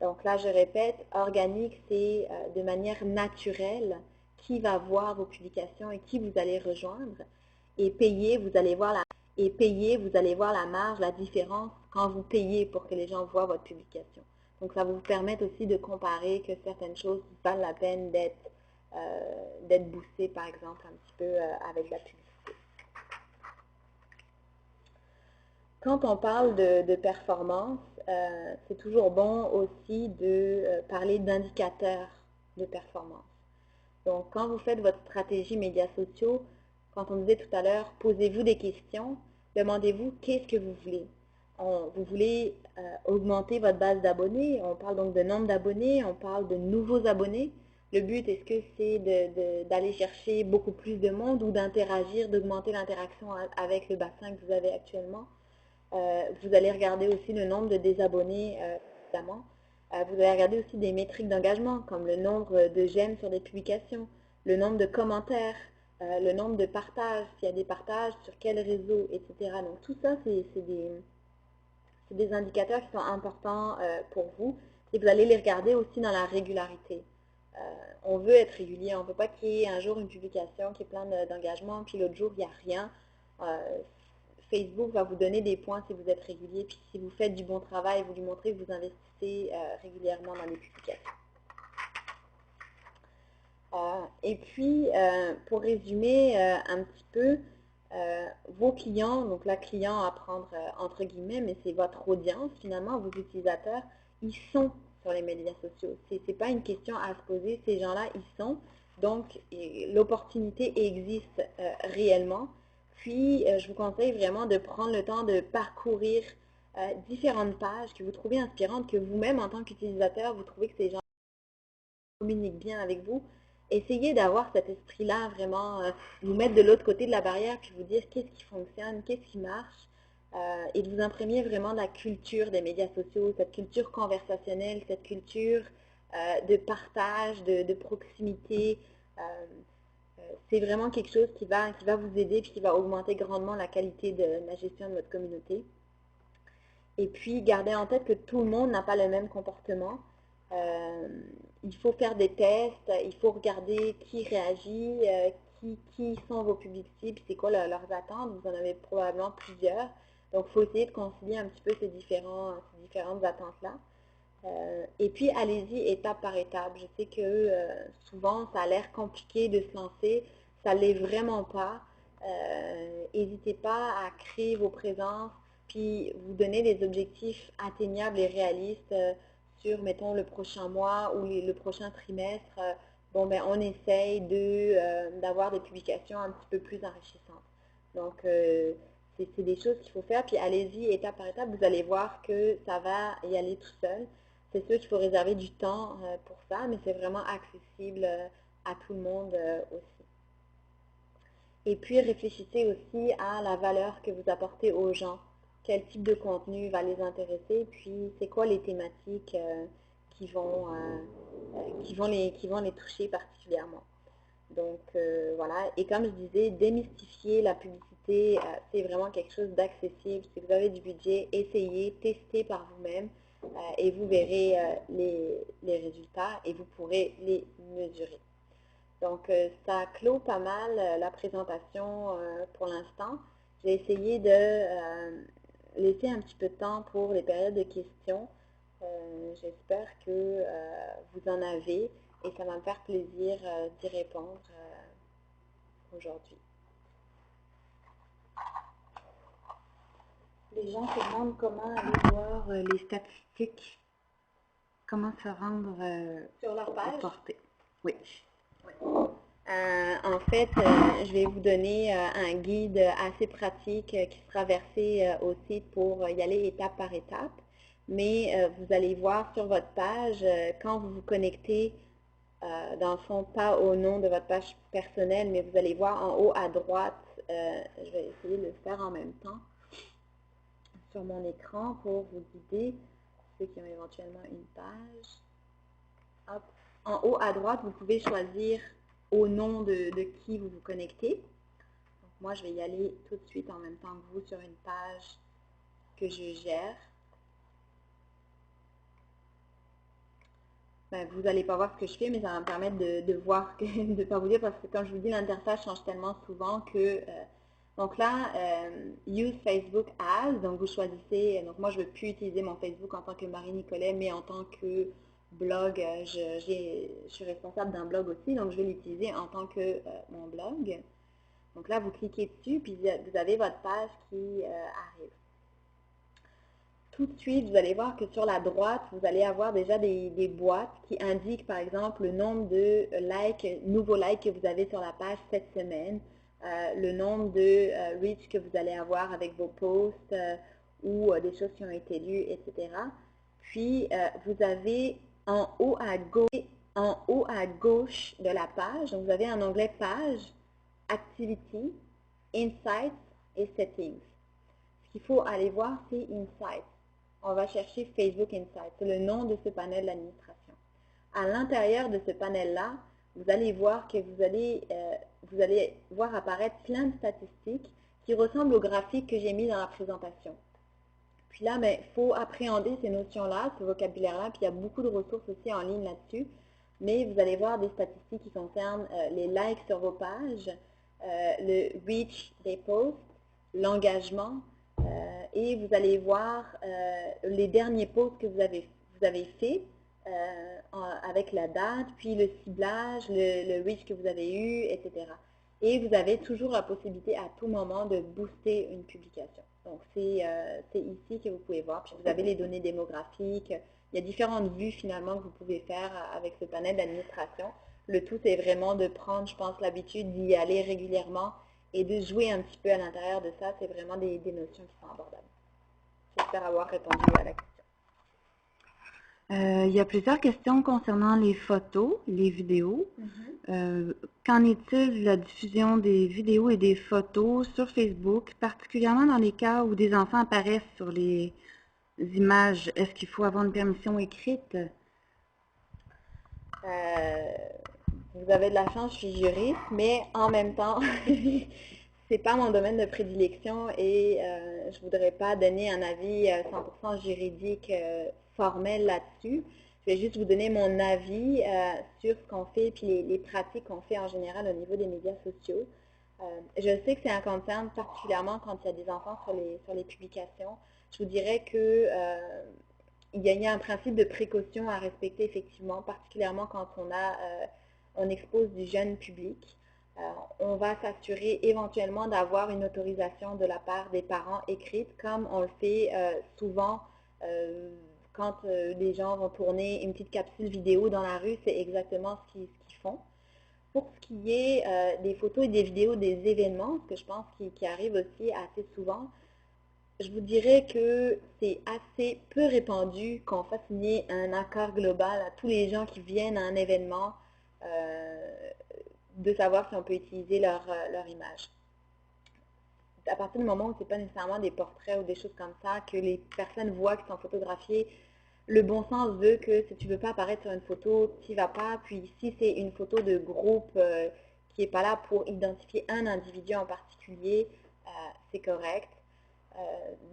Donc là, je répète, organique, c'est de manière naturelle qui va voir vos publications et qui vous allez rejoindre. Et payé, vous allez voir la marge, la différence quand vous payez pour que les gens voient votre publication. Donc, ça va vous permettre aussi de comparer que certaines choses valent la peine d'être boostées, par exemple, un petit peu avec la publicité. Quand on parle de performance, c'est toujours bon aussi de parler d'indicateurs de performance. Donc, quand vous faites votre stratégie médias sociaux, quand on disait tout à l'heure, posez-vous des questions, demandez-vous qu'est-ce que vous voulez. Vous voulez augmenter votre base d'abonnés, on parle donc de nombre d'abonnés, on parle de nouveaux abonnés. Le but, est-ce que c'est d'aller chercher beaucoup plus de monde ou d'interagir, d'augmenter l'interaction avec le bassin que vous avez actuellement? Vous allez regarder aussi le nombre de désabonnés, évidemment. Vous allez regarder aussi des métriques d'engagement, comme le nombre de j'aime sur des publications, le nombre de commentaires, le nombre de partages, s'il y a des partages, sur quel réseau, etc. Donc tout ça, c'est des indicateurs qui sont importants pour vous. Et vous allez les regarder aussi dans la régularité. On veut être régulier, on ne veut pas qu'il y ait un jour une publication qui est pleine d'engagement, puis l'autre jour, il n'y a rien. Facebook va vous donner des points si vous êtes régulier, puis si vous faites du bon travail, vous lui montrez que vous investissez régulièrement dans les publications. Et puis, pour résumer un petit peu, vos clients, donc là, client à prendre entre guillemets, mais c'est votre audience, finalement, vos utilisateurs, ils sont sur les médias sociaux. Ce n'est pas une question à se poser, ces gens-là, ils sont. Donc, l'opportunité existe réellement. Puis, je vous conseille vraiment de prendre le temps de parcourir différentes pages que vous trouvez inspirantes, que vous-même, en tant qu'utilisateur, vous trouvez que ces gens communiquent bien avec vous. Essayez d'avoir cet esprit-là, vraiment, vous mettre de l'autre côté de la barrière, puis vous dire qu'est-ce qui fonctionne, qu'est-ce qui marche, et de vous imprégner vraiment de la culture des médias sociaux, cette culture conversationnelle, cette culture de partage, de proximité. C'est vraiment quelque chose qui va vous aider et qui va augmenter grandement la qualité de la gestion de votre communauté. Et puis, gardez en tête que tout le monde n'a pas le même comportement. Il faut faire des tests, il faut regarder qui réagit, qui sont vos publics cibles, c'est quoi leurs attentes. Vous en avez probablement plusieurs. Donc, il faut essayer de concilier un petit peu ces différentes attentes-là. Et puis, allez-y étape par étape. Je sais que souvent, ça a l'air compliqué de se lancer. Ça ne l'est vraiment pas. N'hésitez pas à créer vos présences, puis vous donner des objectifs atteignables et réalistes sur, mettons, le prochain mois ou le prochain trimestre. Bon, ben, on essaye d'avoir des publications un petit peu plus enrichissantes. Donc, c'est des choses qu'il faut faire. Puis, allez-y étape par étape. Vous allez voir que ça va y aller tout seul. C'est sûr qu'il faut réserver du temps pour ça, mais c'est vraiment accessible à tout le monde aussi. Et puis, réfléchissez aussi à la valeur que vous apportez aux gens. Quel type de contenu va les intéresser, puis c'est quoi les thématiques qui vont les toucher particulièrement. Donc, voilà. Et comme je disais, démystifier la publicité, c'est vraiment quelque chose d'accessible. Si vous avez du budget, essayez, testez par vous-même. et vous verrez les résultats et vous pourrez les mesurer. Donc, ça clôt pas mal la présentation pour l'instant. J'ai essayé de laisser un petit peu de temps pour les périodes de questions. J'espère que vous en avez et ça va me faire plaisir d'y répondre aujourd'hui. Les gens se demandent comment aller voir les statistiques, comment se rendre sur leur page. Portée. Oui. En fait, je vais vous donner un guide assez pratique qui sera versé au site pour y aller étape par étape. Mais vous allez voir sur votre page, quand vous vous connectez, dans le fond, pas au nom de votre page personnelle, mais vous allez voir en haut à droite, je vais essayer de le faire en même temps, sur mon écran pour vous guider, ceux qui ont éventuellement une page. Hop. En haut à droite, vous pouvez choisir au nom de qui vous vous connectez. Donc, moi, je vais y aller tout de suite en même temps que vous sur une page que je gère. Ben, vous n'allez pas voir ce que je fais, mais ça va me permettre de voir, de ne pas vous dire, parce que comme je vous dis, l'interface change tellement souvent que... donc là, Use Facebook As, donc vous choisissez, donc moi je ne veux plus utiliser mon Facebook en tant que Marie-Nicolet, mais en tant que blog, je suis responsable d'un blog aussi, donc je vais l'utiliser en tant que mon blog. Donc là, vous cliquez dessus, puis vous avez votre page qui arrive. Tout de suite, vous allez voir que sur la droite, vous allez avoir déjà des boîtes qui indiquent, par exemple, le nombre de nouveaux likes que vous avez sur la page cette semaine, le nombre de reach que vous allez avoir avec vos posts ou des choses qui ont été lues, etc. Puis, vous avez en haut à gauche de la page, donc vous avez un onglet Page, Activity, Insights et Settings. Ce qu'il faut aller voir, c'est Insights. On va chercher Facebook Insights, c'est le nom de ce panel d'administration. À l'intérieur de ce panel-là, vous allez voir que vous allez voir apparaître plein de statistiques qui ressemblent au graphique que j'ai mis dans la présentation. Puis là, il faut appréhender ces notions-là, ce vocabulaire-là, puis il y a beaucoup de ressources aussi en ligne là-dessus. Mais vous allez voir des statistiques qui concernent les likes sur vos pages, le reach des posts, l'engagement, et vous allez voir les derniers posts que vous avez faits avec la date, puis le ciblage, le reach que vous avez eu, etc. Et vous avez toujours la possibilité à tout moment de booster une publication. Donc, c'est ici que vous pouvez voir. Puis vous avez les données démographiques. Il y a différentes vues finalement que vous pouvez faire avec ce panel d'administration. Le tout, c'est vraiment de prendre, je pense, l'habitude d'y aller régulièrement et de jouer un petit peu à l'intérieur de ça. C'est vraiment des notions qui sont abordables. J'espère avoir répondu à la question. Il y a plusieurs questions concernant les photos, les vidéos. Qu'en est-il de la diffusion des vidéos et des photos sur Facebook, particulièrement dans les cas où des enfants apparaissent sur les images? Est-ce qu'il faut avoir une permission écrite? Vous avez de la chance, je suis juriste, mais en même temps, c'est pas mon domaine de prédilection et je voudrais pas donner un avis 100% juridique formel là-dessus. Je vais juste vous donner mon avis sur ce qu'on fait et les pratiques qu'on fait en général au niveau des médias sociaux. Je sais que c'est un concern particulièrement quand il y a des enfants sur les publications. Je vous dirais que il y a un principe de précaution à respecter effectivement, particulièrement quand on expose du jeune public. On va s'assurer éventuellement d'avoir une autorisation de la part des parents écrite, comme on le fait souvent quand les gens vont tourner une petite capsule vidéo dans la rue, c'est exactement ce qu'ils font. Pour ce qui est des photos et des vidéos des événements, ce que je pense qui arrive aussi assez souvent, je vous dirais que c'est assez peu répandu qu'on fasse signer un accord global à tous les gens qui viennent à un événement de savoir si on peut utiliser leur image. À partir du moment où ce n'est pas nécessairement des portraits ou des choses comme ça, que les personnes voient qu'ils sont photographiés, le bon sens veut que si tu ne veux pas apparaître sur une photo, tu n'y vas pas. Puis si c'est une photo de groupe qui n'est pas là pour identifier un individu en particulier, c'est correct.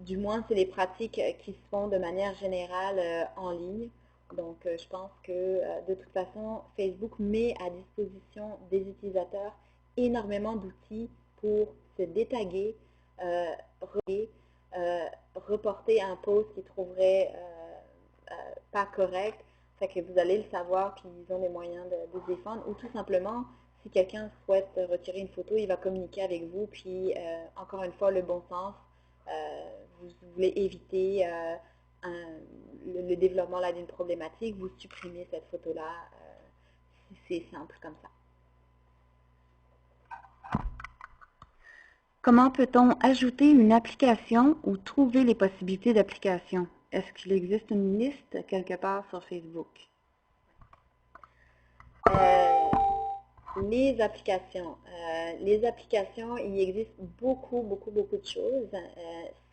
Du moins, c'est les pratiques qui se font de manière générale en ligne. Donc, je pense que de toute façon, Facebook met à disposition des utilisateurs énormément d'outils pour se détaguer, reporter un post qu'ils trouveraient pas correct. Fait que vous allez le savoir, puis ils ont les moyens de se défendre. Ou tout simplement, si quelqu'un souhaite retirer une photo, il va communiquer avec vous. Puis, encore une fois, le bon sens, vous voulez éviter le développement d'une problématique, vous supprimez cette photo-là. C'est simple comme ça. Comment peut-on ajouter une application ou trouver les possibilités d'application? Est-ce qu'il existe une liste quelque part sur Facebook? Les applications. Il existe beaucoup de choses.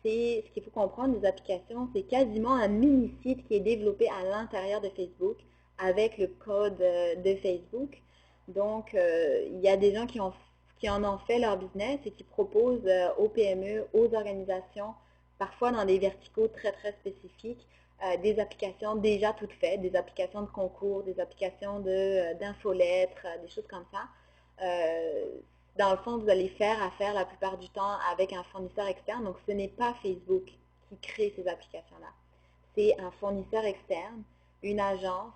Ce qu'il faut comprendre des applications, c'est quasiment un mini-site qui est développé à l'intérieur de Facebook avec le code de Facebook. Donc, il y a des gens qui en ont fait leur business et qui proposent aux PME, aux organisations, parfois dans des verticaux très spécifiques, des applications déjà toutes faites, des applications de concours, des applications d'infolettres, des choses comme ça. Dans le fond, vous allez faire affaire la plupart du temps avec un fournisseur externe. Donc, ce n'est pas Facebook qui crée ces applications-là. C'est un fournisseur externe, une agence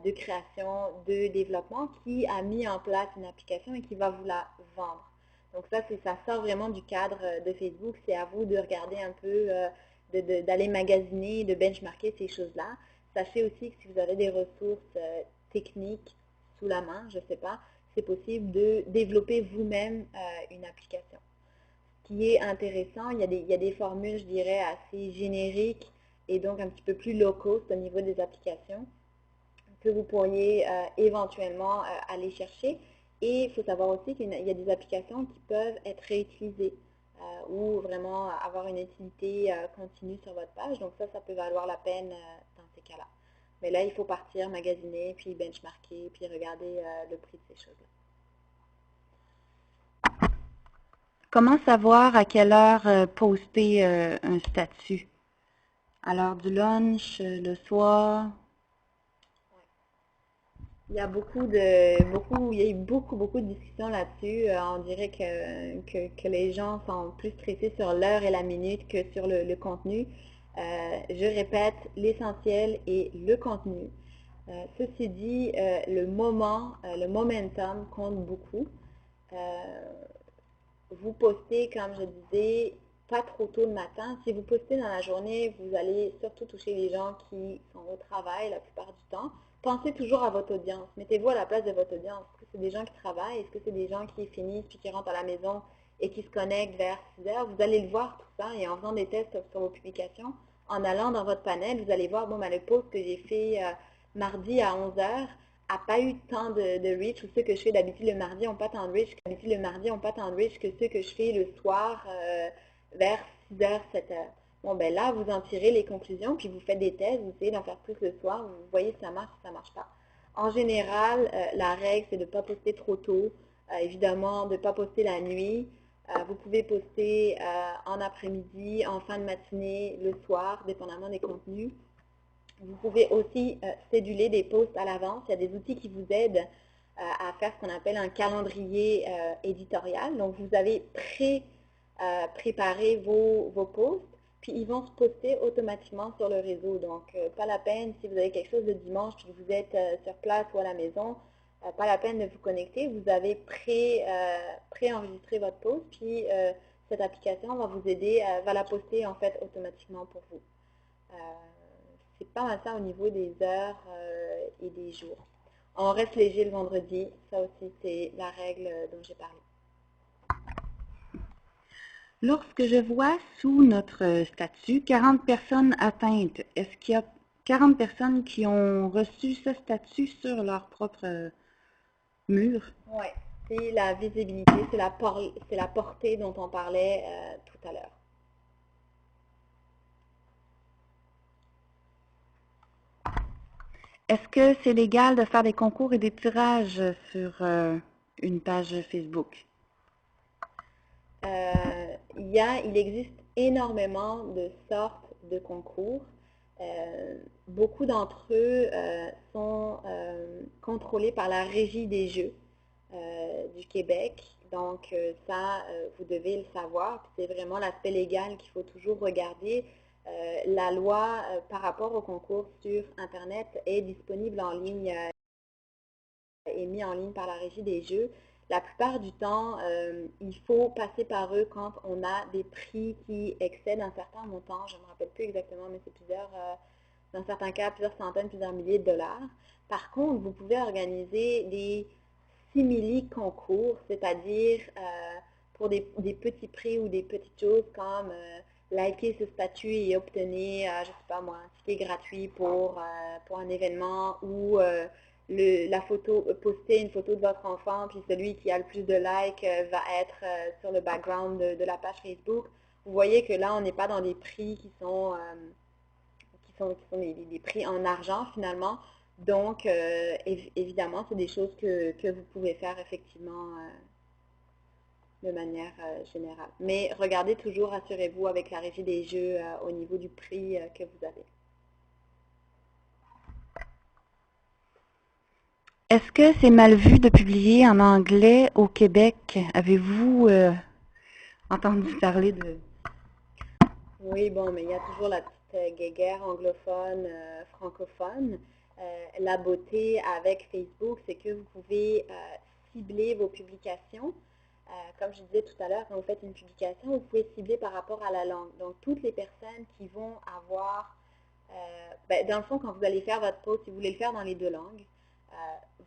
de création, de développement qui a mis en place une application et qui va vous la vendre. Donc, ça sort vraiment du cadre de Facebook. C'est à vous de regarder un peu, d'aller magasiner, de benchmarker ces choses-là. Sachez aussi que si vous avez des ressources techniques sous la main, je ne sais pas, c'est possible de développer vous-même une application. Ce qui est intéressant, il y a des formules, je dirais, assez génériques et donc un petit peu plus low cost au niveau des applications que vous pourriez éventuellement aller chercher. Et il faut savoir aussi qu'il y a des applications qui peuvent être réutilisées ou vraiment avoir une utilité continue sur votre page. Donc ça peut valoir la peine dans ces cas-là. Mais là, il faut partir, magasiner, puis benchmarker, puis regarder le prix de ces choses-là. Comment savoir à quelle heure poster un statut? À l'heure du lunch, le soir? Il y a eu beaucoup de discussions là-dessus. On dirait que les gens sont plus stressés sur l'heure et la minute que sur le contenu. Je répète, l'essentiel est le contenu. Ceci dit, le momentum compte beaucoup. Vous postez, comme je disais, pas trop tôt le matin. Si vous postez dans la journée, vous allez surtout toucher les gens qui sont au travail la plupart du temps. Pensez toujours à votre audience. Mettez-vous à la place de votre audience. Est-ce que c'est des gens qui travaillent? Est-ce que c'est des gens qui finissent puis qui rentrent à la maison et qui se connectent vers 6 heures? Vous allez le voir tout ça et en faisant des tests sur vos publications, en allant dans votre panel, vous allez voir, bon, le post que j'ai fait mardi à 11 heures n'a pas eu tant de reach, ou ceux que je fais d'habitude le mardi n'ont pas tant de reach, que ceux que je fais le soir vers 6 heures, 7 heures. Bon, ben là, vous en tirez les conclusions, puis vous faites des tests, vous essayez d'en faire plus le soir, vous voyez si ça marche, si ça ne marche pas. En général, la règle, c'est de ne pas poster trop tôt, évidemment, de ne pas poster la nuit. Vous pouvez poster en après-midi, en fin de matinée, le soir, dépendamment des contenus. Vous pouvez aussi céduler des posts à l'avance. Il y a des outils qui vous aident à faire ce qu'on appelle un calendrier éditorial. Donc, vous avez préparé vos posts, puis ils vont se poster automatiquement sur le réseau. Donc, pas la peine, si vous avez quelque chose de dimanche, puis vous êtes sur place ou à la maison, pas la peine de vous connecter. Vous avez préenregistré votre post, puis cette application va vous aider, va la poster en fait automatiquement pour vous. C'est pas mal ça au niveau des heures et des jours. On reste léger le vendredi, ça aussi c'est la règle dont j'ai parlé. Lorsque je vois sous notre statut 40 personnes atteintes, est-ce qu'il y a 40 personnes qui ont reçu ce statut sur leur propre mur? Oui, c'est la visibilité, c'est la portée dont on parlait tout à l'heure. Est-ce que c'est légal de faire des concours et des tirages sur une page Facebook? Il existe énormément de sortes de concours. Beaucoup d'entre eux sont contrôlés par la Régie des Jeux du Québec. Donc ça, vous devez le savoir. C'est vraiment l'aspect légal qu'il faut toujours regarder. La loi par rapport au concours sur Internet est disponible en ligne, est mis en ligne par la Régie des Jeux. La plupart du temps, il faut passer par eux quand on a des prix qui excèdent un certain montant. Je ne me rappelle plus exactement, mais c'est plusieurs, dans certains cas, plusieurs centaines, plusieurs milliers de dollars. Par contre, vous pouvez organiser des simili-concours, c'est-à-dire pour des petits prix ou des petites choses comme liker ce statut et obtenir, je ne sais pas moi, un ticket gratuit pour un événement ou la photo, poster une photo de votre enfant, puis celui qui a le plus de likes va être sur le background de la page Facebook. Vous voyez que là, on n'est pas dans des prix qui sont des prix en argent finalement. Donc, évidemment, c'est des choses que vous pouvez faire effectivement de manière générale. Mais regardez toujours, assurez-vous avec la Régie des Jeux au niveau du prix que vous avez. Est-ce que c'est mal vu de publier en anglais au Québec? Avez-vous entendu parler de... Oui, bon, mais il y a toujours la petite guéguerre anglophone, francophone. La beauté avec Facebook, c'est que vous pouvez cibler vos publications. Comme je disais tout à l'heure, quand vous faites une publication, vous pouvez cibler par rapport à la langue. Donc, toutes les personnes qui vont avoir, dans le fond, quand vous allez faire votre post, si vous voulez le faire dans les deux langues,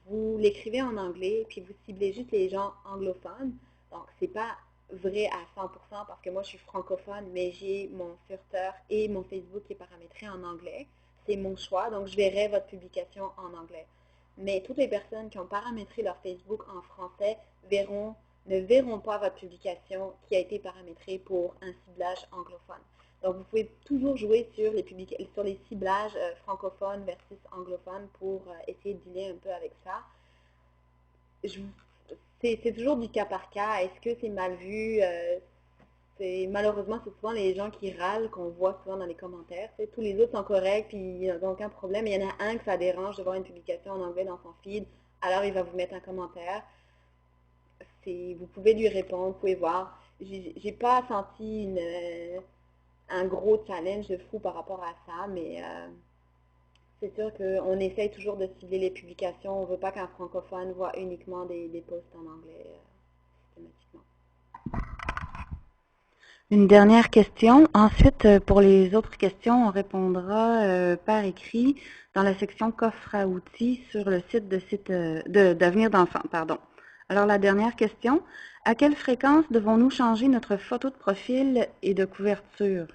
vous l'écrivez en anglais, puis vous ciblez juste les gens anglophones. Donc, c'est pas vrai à 100% parce que moi, je suis francophone, mais j'ai mon Furteur et mon Facebook qui est paramétré en anglais. C'est mon choix, donc je verrai votre publication en anglais. Mais toutes les personnes qui ont paramétré leur Facebook en français ne verront pas votre publication qui a été paramétrée pour un ciblage anglophone. Donc, vous pouvez toujours jouer sur les ciblages francophones versus anglophones pour essayer de dealer un peu avec ça. C'est toujours du cas par cas. Est-ce que c'est mal vu? Malheureusement, c'est souvent les gens qui râlent qu'on voit souvent dans les commentaires. Tous les autres sont corrects, puis ils n'ont aucun problème. Il y en a un que ça dérange de voir une publication en anglais dans son feed, alors il va vous mettre un commentaire. Vous pouvez lui répondre, vous pouvez voir. J'ai pas senti un gros challenge de fou par rapport à ça, mais c'est sûr qu'on essaye toujours de cibler les publications. On ne veut pas qu'un francophone voit uniquement des posts en anglais systématiquement. Une dernière question. Ensuite, pour les autres questions, on répondra par écrit dans la section coffre à outils sur le site d'Avenir d'enfants. Alors, la dernière question. À quelle fréquence devons-nous changer notre photo de profil et de couverture?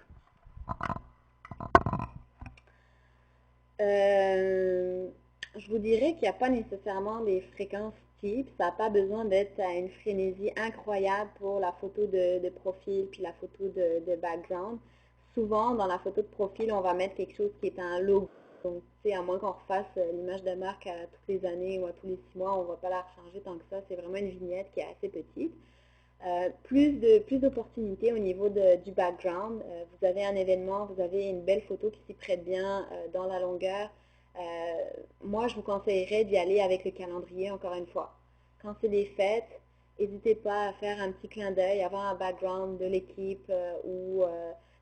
Je vous dirais qu'il n'y a pas nécessairement des fréquences types. Ça n'a pas besoin d'être à une frénésie incroyable pour la photo de profil puis la photo de background. Souvent, dans la photo de profil, on va mettre quelque chose qui est un logo. Donc, à moins qu'on refasse l'image de marque à toutes les années ou à tous les 6 mois, on ne va pas la rechanger tant que ça. C'est vraiment une vignette qui est assez petite. Plus d'opportunités au niveau du background. Vous avez un événement, vous avez une belle photo qui s'y prête bien dans la longueur. Moi, je vous conseillerais d'y aller avec le calendrier, encore une fois. Quand c'est des fêtes, n'hésitez pas à faire un petit clin d'œil, avoir un background de l'équipe ou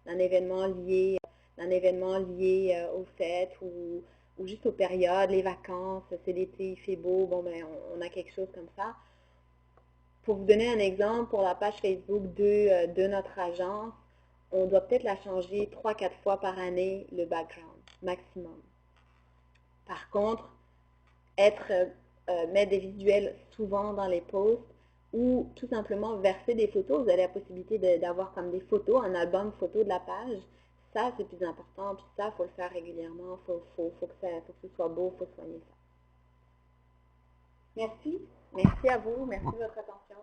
d'un événement lié aux fêtes ou juste aux périodes, les vacances, c'est l'été, il fait beau, bon ben on a quelque chose comme ça. Pour vous donner un exemple, pour la page Facebook de notre agence, on doit peut-être la changer 3-4 fois par année, le background, maximum. Par contre, mettre des visuels souvent dans les posts ou tout simplement verser des photos, vous avez la possibilité d'avoir comme des photos, un album photo de la page. Ça, c'est plus important, puis ça, il faut le faire régulièrement, faut que ce soit beau, il faut soigner ça. Merci à vous, merci de votre attention.